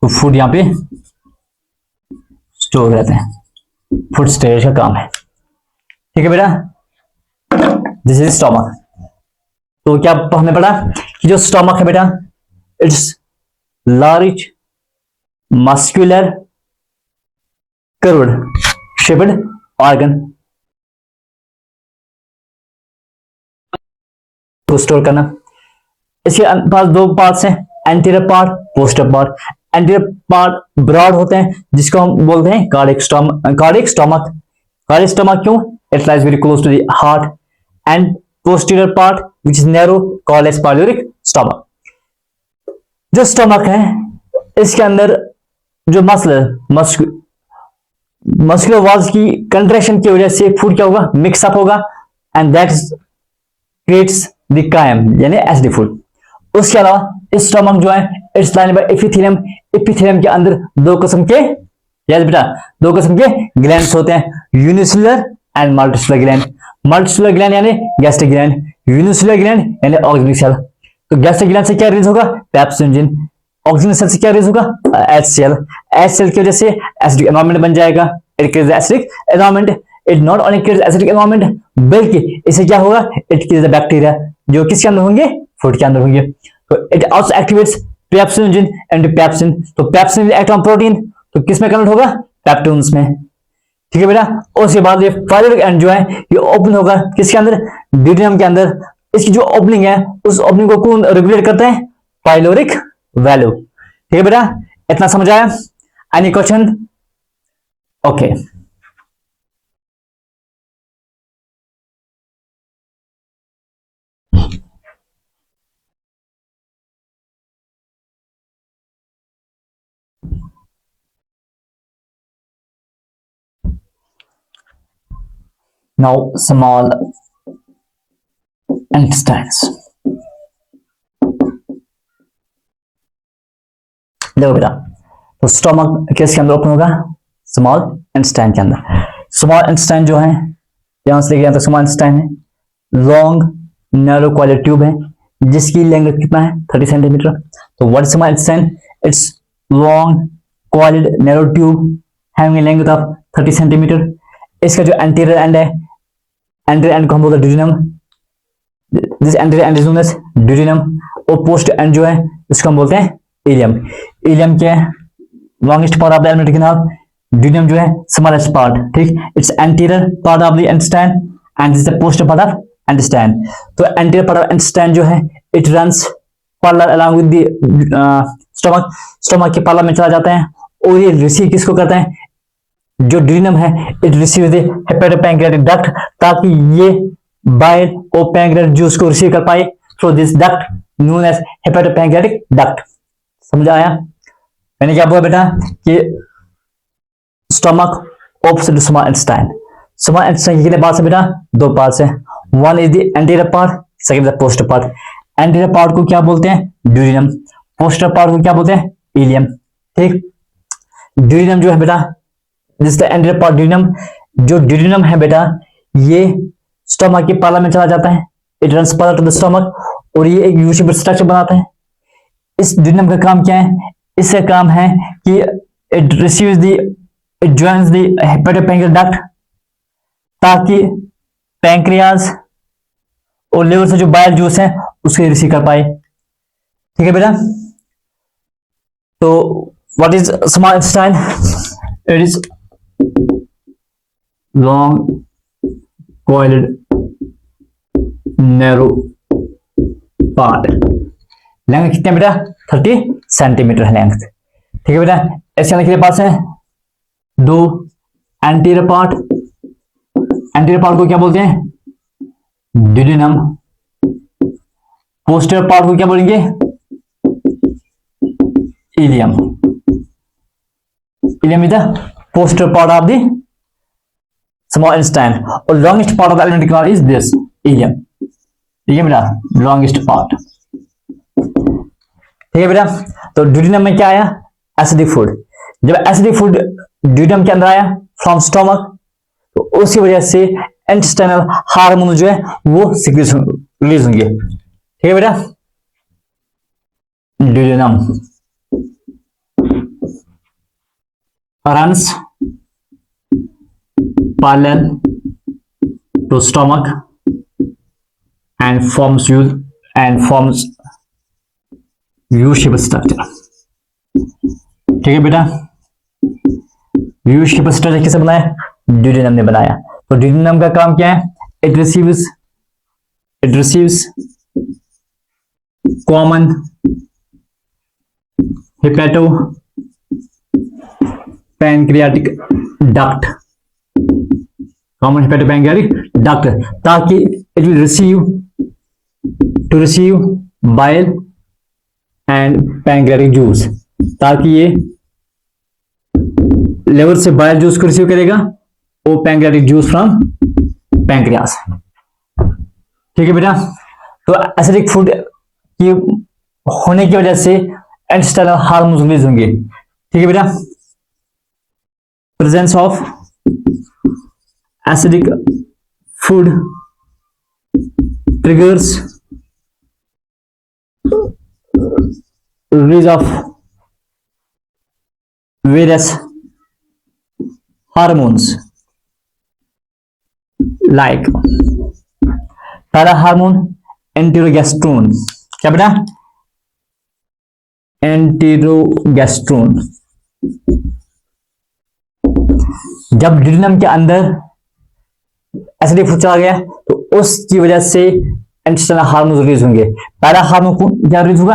तो फूड यहां पे स्टोर रहते हैं, फूड स्टोरेज का काम है। ठीक है बेटा, दिस इज स्टमक। तो क्या हमने पढ़ा कि जो स्टमक है बेटा, it's large muscular curved shaped organ को स्टोर करना। इसके पास दो पार्ट्स हैं, anterior part, posterior part. Anterior part broad होते हैं, जिसको हम बोलते हैं कार्डियक स्टमक। कार्डियक स्टमक क्यों? It lies very close to the heart. And posterior part which is narrow called as pyloric stomach. जो स्टमक है, इसके अंदर जो मस्कुलर वॉल्स की कंट्रैक्शन की वजह से फूड क्या होगा? मिक्सअप होगा, एंड दैट क्रिएट्स द कायम, यानी एसिडिक फूड। उसके अलावा स्टमक जो है, it's lined by epithelium. Epithelium के अंदर दो किस्म के, याद बेटा, दो किस्म के ग्लैंड्स होते हैं, unicellular and multicellular gland. Multicellular gland यानी गैस्ट्रिक ग्लैंड, यूनिसेलुलर ग्लैंड यानी ऑक्सिनिक सेल। तो गैस्ट्रिक ग्लैंड से क्या रिलीज होगा? पेप्सिन। ऑक्सिनिक सेल से क्या रिलीज होगा? HCl। HCl की वजह से एसिडिक एनवायरनमेंट बन जाएगा। It creates acidic environment. It not only creates acidic environment, बल्कि इससे क्या होगा? इट क्रिएट्स द बैक्टीरिया, जो किसके अंदर होंगे? फूड के अंदर होंगे। तो it also activates pepsin and pepsin. तो pepsin will act on protein, तो किस में कन्वर्ट होगा? पेप्टोन्स में। ठीक है बेटा, उसके बाद ये पाइलोरिक एंड जो है ये ओपन होगा किसके अंदर? ड्यूडेनम के अंदर। इसकी जो ओपनिंग है, उस ओपनिंग को कौन रेगुलेट करते हैं? Pyloric value. ठीक है बेटा, इतना समझ आया? Any question? Okay, now small intestines। देखो बेटा, तो स्टमक किसके अंदर ओपन होगा? स्मॉल इंटेस्टाइन के अंदर। स्मॉल इंटेस्टाइन जो है, यहां से लेके स्मॉल इंटेस्टाइन है, लॉन्ग नैरो कॉइलेड ट्यूब है, जिसकी लेंथ कितना है? 30 सेंटीमीटर। तो what is small intestine? It's long coiled narrow tube having a length of 30 centimetre. इसका जो एंटीरियर एंड है, एंटीरियर एंड को हम बोलते हैं duodenum. This anterior end is known as duodenum. और पोस्ट एंड जो है, इसको हम बोलते हैं इलियम। इलियम क्या है? Longest part of the alimentary canal. Duodenum जो है स्मॉलेस्ट पार्ट। ठीक, it's anterior part of the intestine and this is the posterior part of intestine. तो एंटीरियर पार्ट ऑफ इंटेस्टाइन जो है, it runs parallel along with the stomach. Stomach के parallel में चला जाता है, और ये रिसीव किसको करता है? जो ड्यूडेनम है, it receive the hepatopancreatic duct, ताकि ये बाइल और पैंक्रियाटिक जूस को रिसीव कर पाए through this duct known as hepatopancreatic duct. समझ आया? मैंने क्या बोला बेटा कि stomach opposite small intestine. Small intestine कितने पार्ट्स है बेटा? दो पार्ट्स है। One is the anterior part, second is the posterior part. Anterior part को क्या बोलते हैं? ड्यूडेनम। पोस्टीरियर पार्ट को क्या बोलते हैं? इलियम। ठीक, ड्यूडेनम जो है बेटा, this is the anterior part duodenum. जो ड्यूडेनम है बेटा, ये स्टमक के पैरेलल में चला जाता है, it runs parallel to the stomach, और ये एक यू शेप स्ट्रक्चर बनाता है। इस ड्यूडेनम का काम क्या है? इसका काम है कि it receives the, it joins the hepatopancreatic duct, ताकि पैंक्रियाज और लिवर से जो बाइल जूस है उसके रिसीव कर पाए। ठीक है बेटा, तो what is small intestine? It is long coiled narrow part। Length कितने बेटा? 30 सेंटीमीटर है लेंथ। ठीक है बेटा, इसके अंदर कितने पार्ट्स हैं? दो। एंटीरियर पार्ट, एंटीरियर पार्ट को क्या बोलते हैं? ड्यूडेनम। पोस्टीरियर पार्ट को क्या बोलेंगे? Ilium. Ileum is the posterior part of the small intestine. और longest part of the alimentary canal is this ileum. ठीक है बेटा, longest part. ठीक है बेटा. तो duodenum में क्या आया? Acidic food. जब acidic food duodenum के अंदर आया from stomach, तो उसकी वजह से intestinal हार्मोन जो है वो रिलीज होंगे. ठीक है बेटा. duodenum runs parallel to stomach and forms U-shaped structure. ठीक है बेटा. U-shaped structure किसने बनाया? duodenum ने बनाया. तो duodenum का काम क्या है? It receives common pancreatic duct, ताकि it will receive bile and pancreatic juice, ताकि ये लेवर से बाइल जूस को रिसीव करेगा वो पैंक्रियाटिक जूस फ्रॉम पैंक्रियास. ठीक है बेटा. तो एसिडिक फूड की होने की वजह से इंटेस्टाइनल हार्मोन्स रिलीज होंगे. ठीक है बेटा. Presence of acidic food triggers release of various hormones like पहला हार्मोन एंटेरोगेस्ट्रोन. क्या बेटा? एंटेरोगेस्ट्रोन. जब duodenum के अंदर एसिडिक फूड चला गया तो उसकी वजह से इंटेस्टाइनल हार्मोन रिलीज होंगे. पहला हार्मोन क्या रिलीज होगा?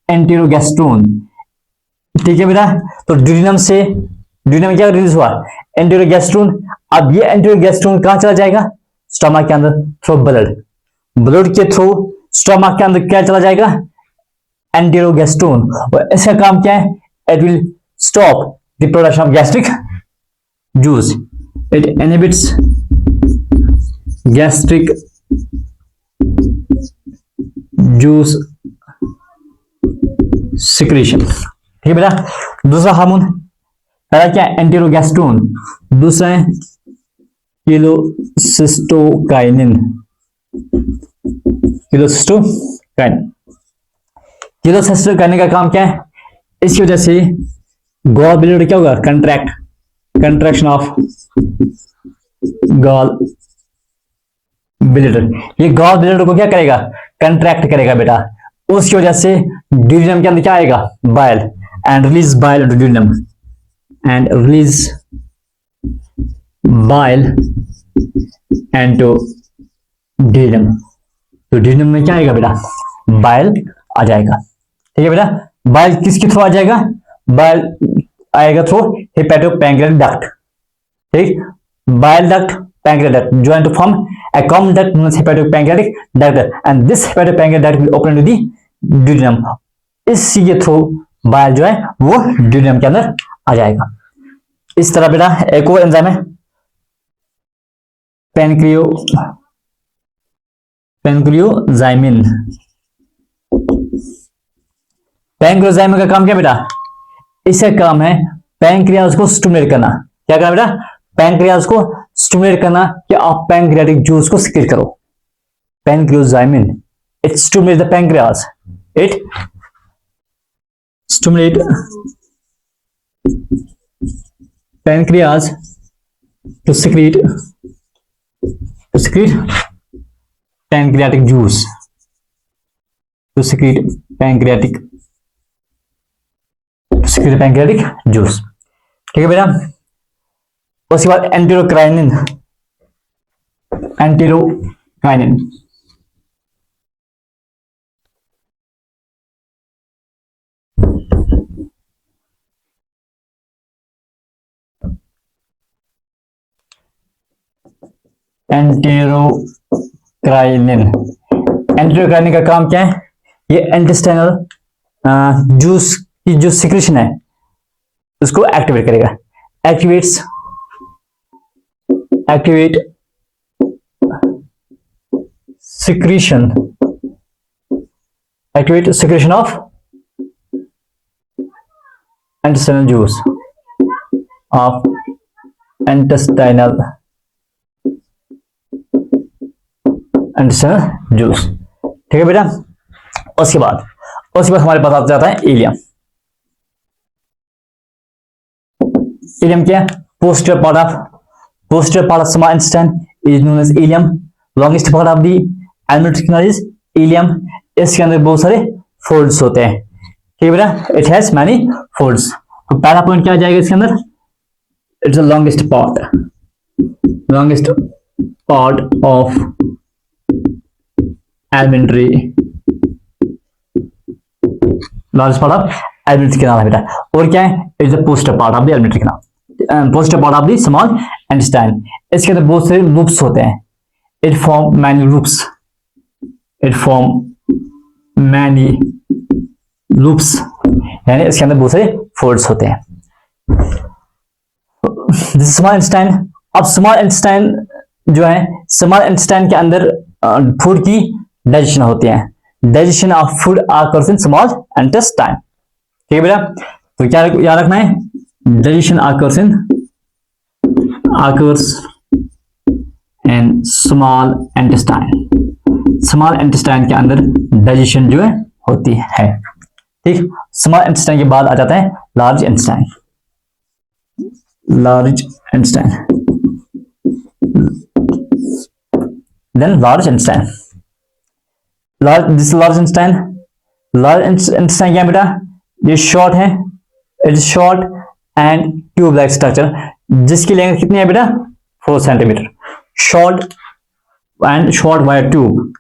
एंटेरोगेस्ट्रोन. ठीक है बेटा. तो duodenum में क्या रिलीज हुआ? एंटेरोगेस्ट्रोन. अब ये एंटेरोगेस्ट्रोन कहां चला जाएगा? स्टमक के अंदर थ्रू ब्लड के थ्रू स्टमक के अंदर क्या चला जाएगा? एंटेरोगेस्ट्रोन. और इसका काम क्या है? It will stop the production of gastric juice. It inhibits gastric juice secretion. ठीक है बेटा. दूसरा हार्मोन पहला क्या है? एंटेरोगेस्ट्रोन. दूसरा है किलोसिस्टोकाइनिन. किलोसिस्टोकाइनिन का काम क्या है? इसकी वजह से गॉल ब्लैडर क्या होगा? Contraction of gall bladder. ये गॉल ब्लैडर को क्या करेगा? कंट्रैक्ट करेगा बेटा. उसकी वजह से duodenum के अंदर क्या आएगा? Bile and release bile into duodenum and release bile into duodenum. तो duodenum में क्या आएगा बेटा? बाइल आ जाएगा. ठीक है बेटा. बाइल किसके थ्रू आ जाएगा? बाइल आएगा थ्रू हेपेटोपैंक्रियाटिक डक्ट. ठीक. Bile duct, pancreatic duct join to form a common duct known as hepatopancreatic duct, and this hepatopancreatic duct will open to the duodenum. इसी के थ्रू बाइल जो है वो duodenum के अंदर आ जाएगा. इस तरह बेटा एक और एंजाइम है पैंक्रियोजाइमिन. पैंक्रियोजाइमिन का काम क्या बेटा? इसका काम है पैंक्रियाज को स्टिमुलेट करना. क्या काम बेटा? पैंक्रियाज को स्टिमुलेट करना कि आप पैंक्रियाटिक जूस को सिक्रेट करो. Pancreozymin it stimulate the pancreas. It stimulate pancreas to secrete pancreatic juice. Pancreatic juice. ठीक है बेटा. उसके बाद एंटेरोकाइनिन. एंटेरोकाइनिन का काम क्या है? ये इंटेस्टाइनल जूस की जो सिक्रेशन है उसको एक्टिवेट करेगा। Activate secretion, activate secretion of intestinal juice of intestinal juice। ठीक है बेटा। उसके बाद हमारे पास आ जाता है इलियम। इलियम क्या है? Posterior part of small intestine is known as ileum. Longest part of the alimentary canal is ileum. इसके अंदर बहुत सारे फोल्ड्स होते हैं। ठीक है बेटा, इट हैज मैनी फोल्ड्स। तो पहला पॉइंट क्या आ जाएगा इसके अंदर? It's the longest part of alimentary, largest part of alimentary canal है बेटा। और क्या है? It's the posterior part of the alimentary canal, posterior part of the small intestine. इसके अंदर बहुत सारे लूप्स होते हैं। इट फॉर्म मैनी लूप्स, यानी इसके अंदर बहुत सारे फोल्ड्स होते हैं। स्मॉल इंटेस्टाइन, अब स्मॉल इंटेस्टाइन जो है, स्मॉल इंटेस्टाइन के अंदर फूड की डाइजेशन होती है। Digestion of food occurs in small intestine. ठीक है बेटा, तो क्या याद रखना है? Digestion occurs in small intestine. Small intestine के अंदर डाइजेशन जो है होती है। ठीक, स्मॉल इंटेस्टाइन के बाद आ जाता है large intestine. Then large intestine. Large intestine क्या है बेटा? ये शॉर्ट है, it is short and tube like structure, जिसकी लेंथ कितनी है बेटा? 4 सेंटीमीटर। Short wide tube.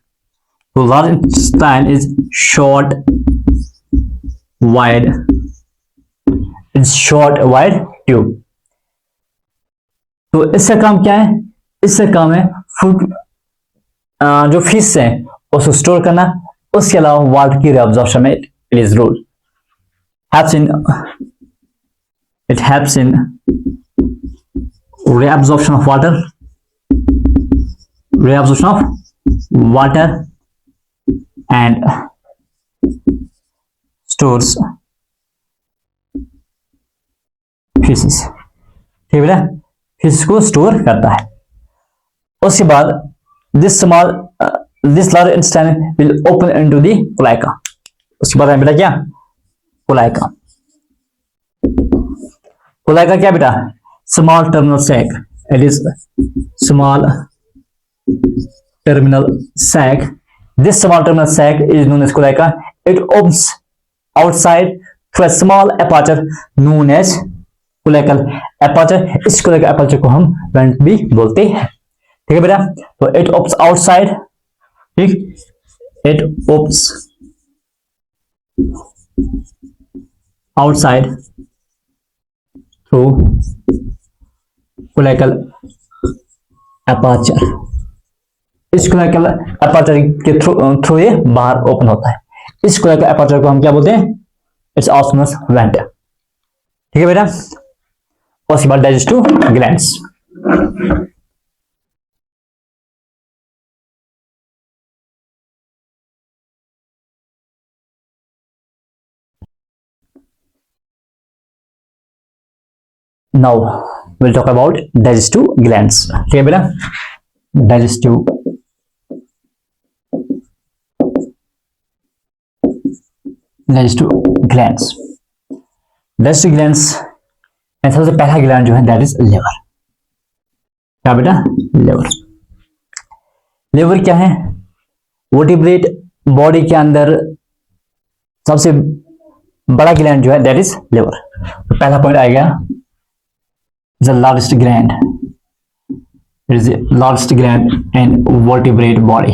तो large intestine is short wide tube. तो इसका काम क्या है? इसका काम है फूड जो फिश है उसको स्टोर करना। उसके अलावा वाटर की रिअब्जॉर्प्शन में it is rule helps in reabsorption of water and stores fishes। ठीक है बेटा, फिश को स्टोर करता है। उसके बाद this large intestine will open into the cloaca। उसके बाद है बेटा क्या? cloaca क्या बेटा? small terminal sac। it is small terminal sac। this small terminal sac is known as cloaca। it opens outside through a small aperture known as cloacal aperture। इस cloacal aperture को हम वेंट भी बोलते हैं। ठीक है बेटा, तो it opens outside। ठीक, it opens outside through cloacal aperture। इस cloacal aperture के थ्रू ये बाहर ओपन होता है। इस cloacal aperture को हम क्या बोलते हैं? It's osmose vent. ठीक है बेटा, उसके बाद digestive glands. Now we'll talk about digestive glands। ठीक है बेटा, digestive glands में सबसे पहला ग्लैंड जो है दैट इज लिवर। क्या बेटा? लिवर क्या है? वर्टिब्रेट बॉडी के अंदर सबसे बड़ा ग्लैंड जो है दैट इज लिवर। तो पहला पॉइंट आएगा the largest gland। it is the largest gland in vertebrate body।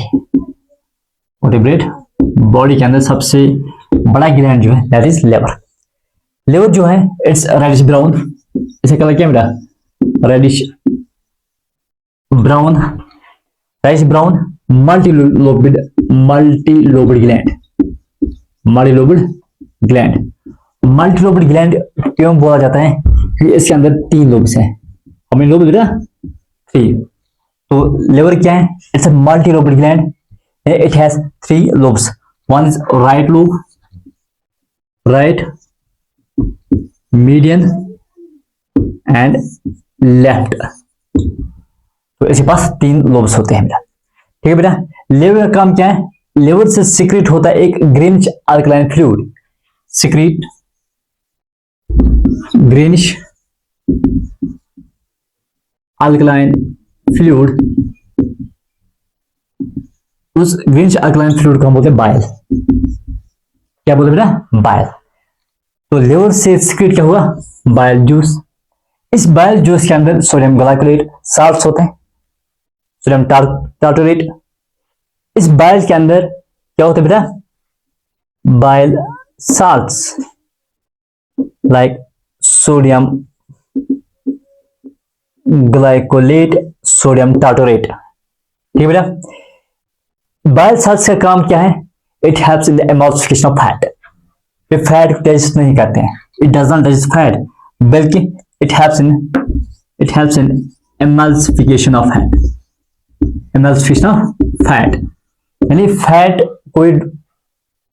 Body के अंदर सबसे बड़ा ग्लैंड जो है दैट इज लिवर जो है इट्स रेडिश ब्राउन। इसे कलर क्या बेटा? Reddish brown. Multilobed gland. Multi lobed gland क्यों बोला जाता है? क्योंकि इसके अंदर 3 लोब्स हैं। हमें लोब बेटा 3। तो लिवर क्या है? It's a multi lobed gland, it has 3 lobes. One is right lobe, right, median and left. तो इसके पास 3 लोब्स होते हैं बेटा। ठीक है बेटा। लिवर का काम क्या है? लिवर से सीक्रेट होता है एक greenish alkaline fluid, secret greenish alkaline fluid. उस ग्रीनिश अल्कलाइन फ्लूइड को हम बोलते हैं बाइल। क्या बोलते हैं बेटा? बाइल। तो लिवर से सीक्रेट क्या हुआ? Bile juice. इस बाइल जूस के अंदर सोडियम ग्लाइकोलेट साल्ट्स होते हैं, सोडियम टार्टरेट। इस बाइल के अंदर क्या होता है बेटा? Bile salts like sodium glycolate, sodium tartrate. ठीक है बेटा। बाइल साल्ट्स का काम क्या है? It helps in the emulsification of fat. वे फैट को डाइजेस्ट नहीं करते हैं, it does not digest fat, बल्कि it helps in emulsification of fat, emulsification of fat. यानी फैट को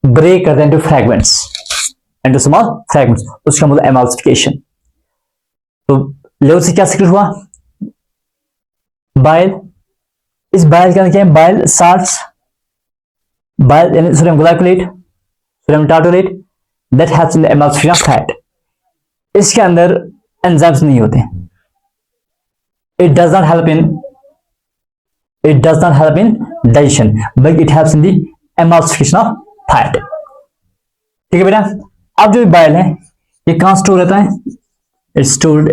ब्रेक करते हैं into fragments, into small fragments, उसका मतलब एमल्सिफिकेशन। तो लिवर से क्या सीक्रेट हुआ? बाइल। इस बाइल के अंदर क्या है? बाइल साल्ट्स, बाइल यानी sodium glycolate, sodium tartrate, that helps in the emulsification of fat. इसके अंदर एंजाइम्स नहीं होते, it does not help in digestion, but it helps in the emulsification of fat. ठीक है बेटा। अब जो बाइल है ये कहां स्टोर रहता है? It's stored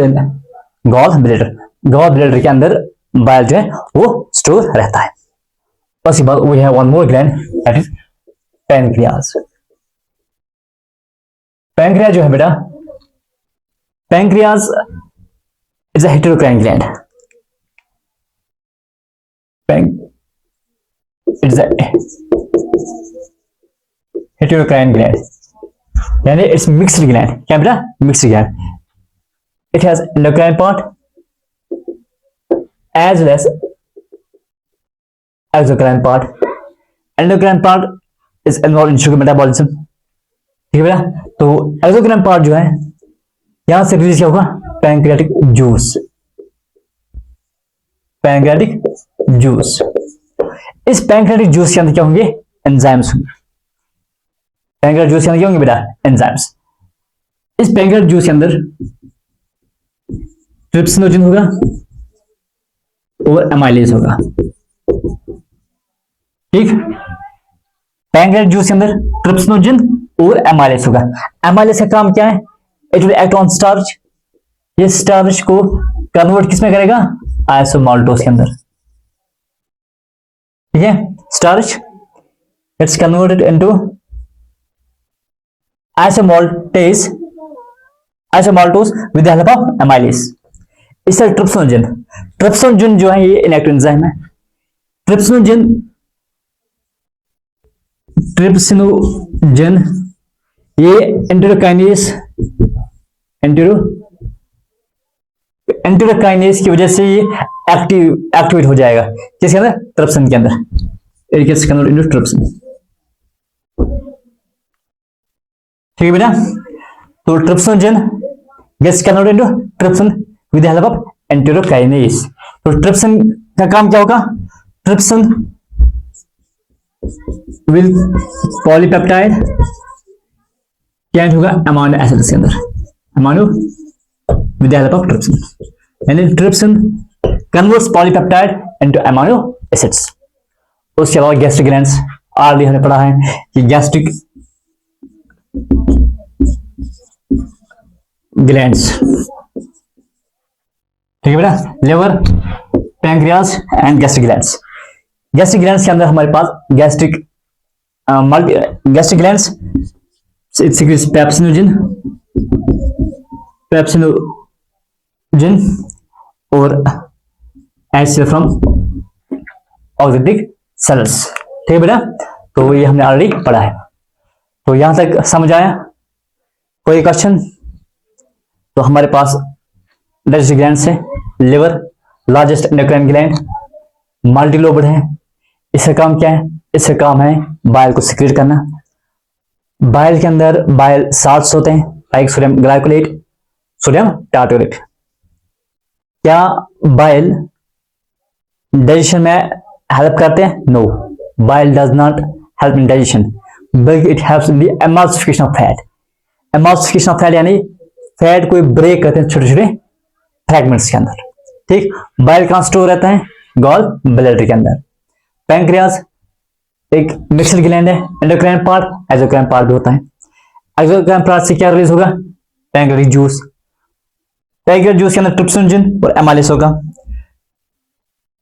in gall bladder. Gall bladder के अंदर बाइल जो है वो स्टोर रहता है। उसके बाद we have one more gland, that is pancreas. Pancreas जो है बेटा, pancreas is a heterocrine gland. It's a heterocrine gland, यानी इट्स मिक्स्ड ग्लैंड। क्या बेटा? Mixed gland. It has endocrine part as well as exocrine part. Endocrine part is involved in sugar metabolism. ठीक है बेटा। तो exocrine part जो है यहां से रिलीज क्या होगा? Pancreatic juice, pancreatic juice. इस पैंक्रियाटिक जूस के अंदर क्या होंगे? एंजाइम्स होंगे। पैंक्रियाटिक जूस के अंदर क्या होंगे बेटा? एंजाइम्स। इस पैंक्रियाटिक जूस के अंदर ट्रिप्सिनोजन होगा और एमाइलेज होगा। ठीक। पैंक्रियाटिक जूस के अंदर ट्रिप्सिनोजन और एमाइलेज होगा। एमाइलेज का काम क्या है? It will act on starch. ये स्टार्च को कन्वर्ट किसमें करेगा? आइसोमाल्टोज के अंदर। ठीक है। Starch it's converted into isomaltose with the help of amylase. इससे ट्रिप्सिनोजन जो है ये इनएक्टिव एंजाइम है। ट्रिप्सिनोजन ये एंटेरोकाइनेज की वजह से ये एक्टिवेट हो जाएगा। किसके अंदर? ट्रिप्सिन के अंदर। It gets converted into trypsin. ठीक है बेटा। तो trypsinogen gets converted into trypsin with the help of enterokinase. तो ट्रिप्सिन का काम क्या होगा? ट्रिप्सिन विल पॉलीपेप्टाइड क्या होगा? अमाइनो एसिड के अंदर, amino with the help of trypsin. यानी trypsin converts polypeptide into amino acids. उसके अलावा गैस्ट्रिक ग्लैंड्स, ऑलरेडी हमने पढ़ा है कि गैस्ट्रिक ग्लैंड्स। ठीक है बेटा। Liver, pancreas and gastric glands. Gastric glands के अंदर हमारे पास गैस्ट्रिक ग्लैंड्स पेप्सिनोजन और एसिड फ्रॉम ऑक्जेटिक सेल्स। ठीक है बेटा, तो ये हमने ऑलरेडी पढ़ा है। तो यहां तक समझ आया? कोई क्वेश्चन? तो हमारे पास डाइजेस्टिव ग्लैंड्स है, लिवर लार्जेस्ट एंडोक्राइन ग्लैंड, मल्टीलोबड है। इसका काम क्या है? इसका काम है बाइल को सिक्रेट करना। बाइल के अंदर बाइल साल्ट्स होते हैं, like sodium glycolate, sodium tartrate. क्या बाइल डाइजेशन में हेल्प करते हैं? No, bile does not help in digestion, बल्कि it helps in the emulsification of fat. Emulsification of fat यानी फैट को ब्रेक करते हैं छोटे छोटे फ्रैगमेंट्स के अंदर। ठीक, बाइल कहां स्टोर रहता है? गॉल ब्लैडर के अंदर। पैंक्रियास एक मिक्सड ग्लैंड है, एंडोक्राइन पार्ट, एक्सोक्राइन पार्ट भी होता है। एक्सोक्राइन पार्ट से क्या रिलीज होगा? Pancreatic juice. पैंक्रियाटिक जूस के अंदर ट्रिप्सिनोजन और एमाइलेज होगा।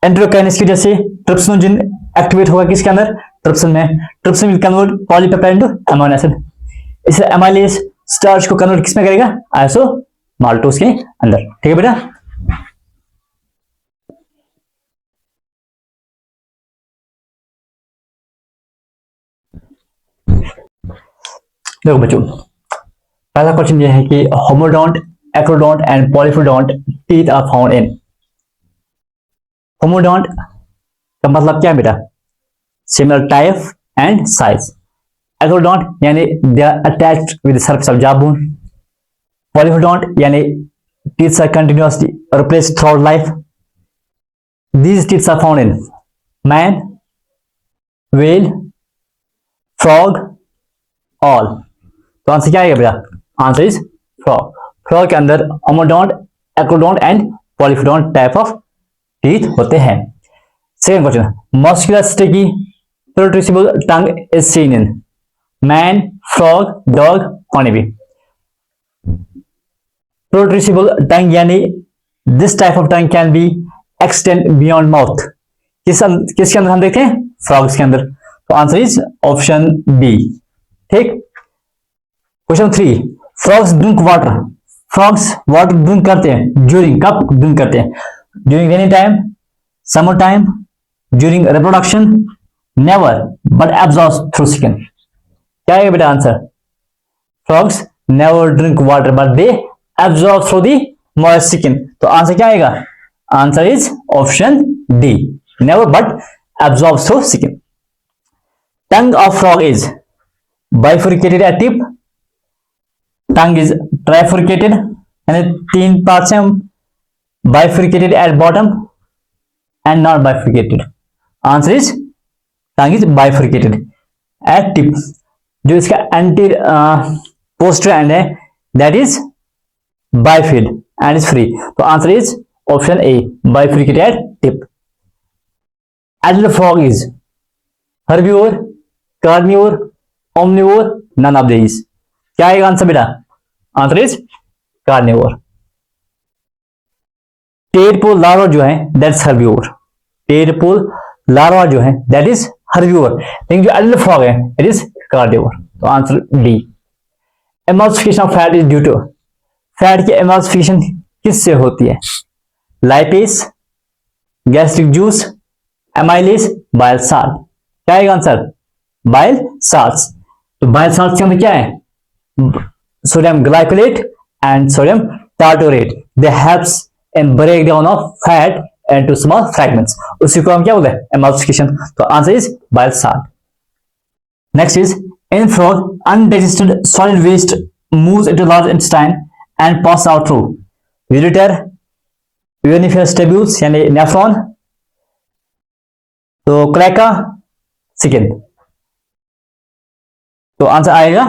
एंडोक्राइनस की वजह से ट्रिप्सिनोजन एक्टिवेट होगा किसके अंदर? ट्रिप्सिन में। Trypsin will convert polypeptide into amino acid. इससे एमाइलेज स्टार्च को कन्वर्ट किसमें करेगा? आइसोमाल्टोज के अंदर। ठीक है बेटा, देखो बच्चों, पहला क्वेश्चन यह है कि homodont, acrodont and polyphyodont teeth are found in. Homodont का मतलब क्या है बेटा? Similar type and size. Acrodont यानी they are attached with the surface of jaw bone. Polyphyodont यानी teeth are continuously replaced throughout life. These teeth are found in man, whale, frog, all. तो answer क्या आएगा बेटा? Answer is frog. Frog के अंदर homodont, acrodont and polyphyodont type of teeth होते हैं। Second question, muscular sticky protrusible tongue is seen in man, frog, dog, honeybee. Protrusible tongue यानी this type of tongue can be extend beyond mouth. किसके अंदर हम देखते हैं? Frogs के अंदर। तो आंसर इज ऑप्शन बी। ठीक, question 3, frogs drink water. Frogs water drink करते हैं ड्यूरिंग, कब ड्रिंक करते हैं? During rainy time, summer time, during reproduction, never, but absorbs through skin. क्या है बेटा answer? Frogs never drink water but they absorb through the moist skin. तो answer क्या आएगा? Answer is option D, never but absorb through skin. Tongue of frog is bifurcated at tip, tongue is trifurcated यानी 3 parts हैं, bifurcated at bottom and not bifurcated. Answer is tongue is bifurcated at tip. जो इसका anti poster end है that is bifid end is free. तो answer is option A, bifurcated at tip. Adult frog is herbivore, carnivore, omnivore, none of these. क्या आएगा answer बेटा? Answer is carnivore. Tadpole larva जो है that is herbivore. Tadpole larva जो है that is herbivore, लेकिन जो एडल्ट फ्रॉग है इट इज कार्निवोर। तो answer D. Emulsification of fat is due to, fat की एमल्सिफिकेशन किससे होती है? Lipase, gastric juice, amylase, bile salt. क्या आएगा आंसर? Bile salts. तो बाइल साल्ट के अंदर क्या है? Sodium glycolate and sodium tartrate. They helps in break down of fat into small fragments. उसी को हम क्या बोलते हैं? एमल्सिफिकेशन। तो answer is bile salt. Next is in frog undigested solid waste moves into large intestine and pass out through ureter, uriniferous tubules यानी nephron, तो क्लैका, skin. तो आंसर आएगा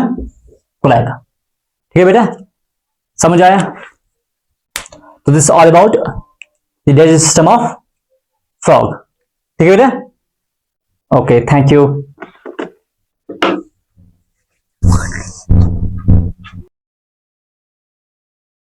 क्लैका। ठीक है बेटा, समझ आया? तो this all about the digestive system of frog. ठीक है बेटा, ओके, थैंक यू।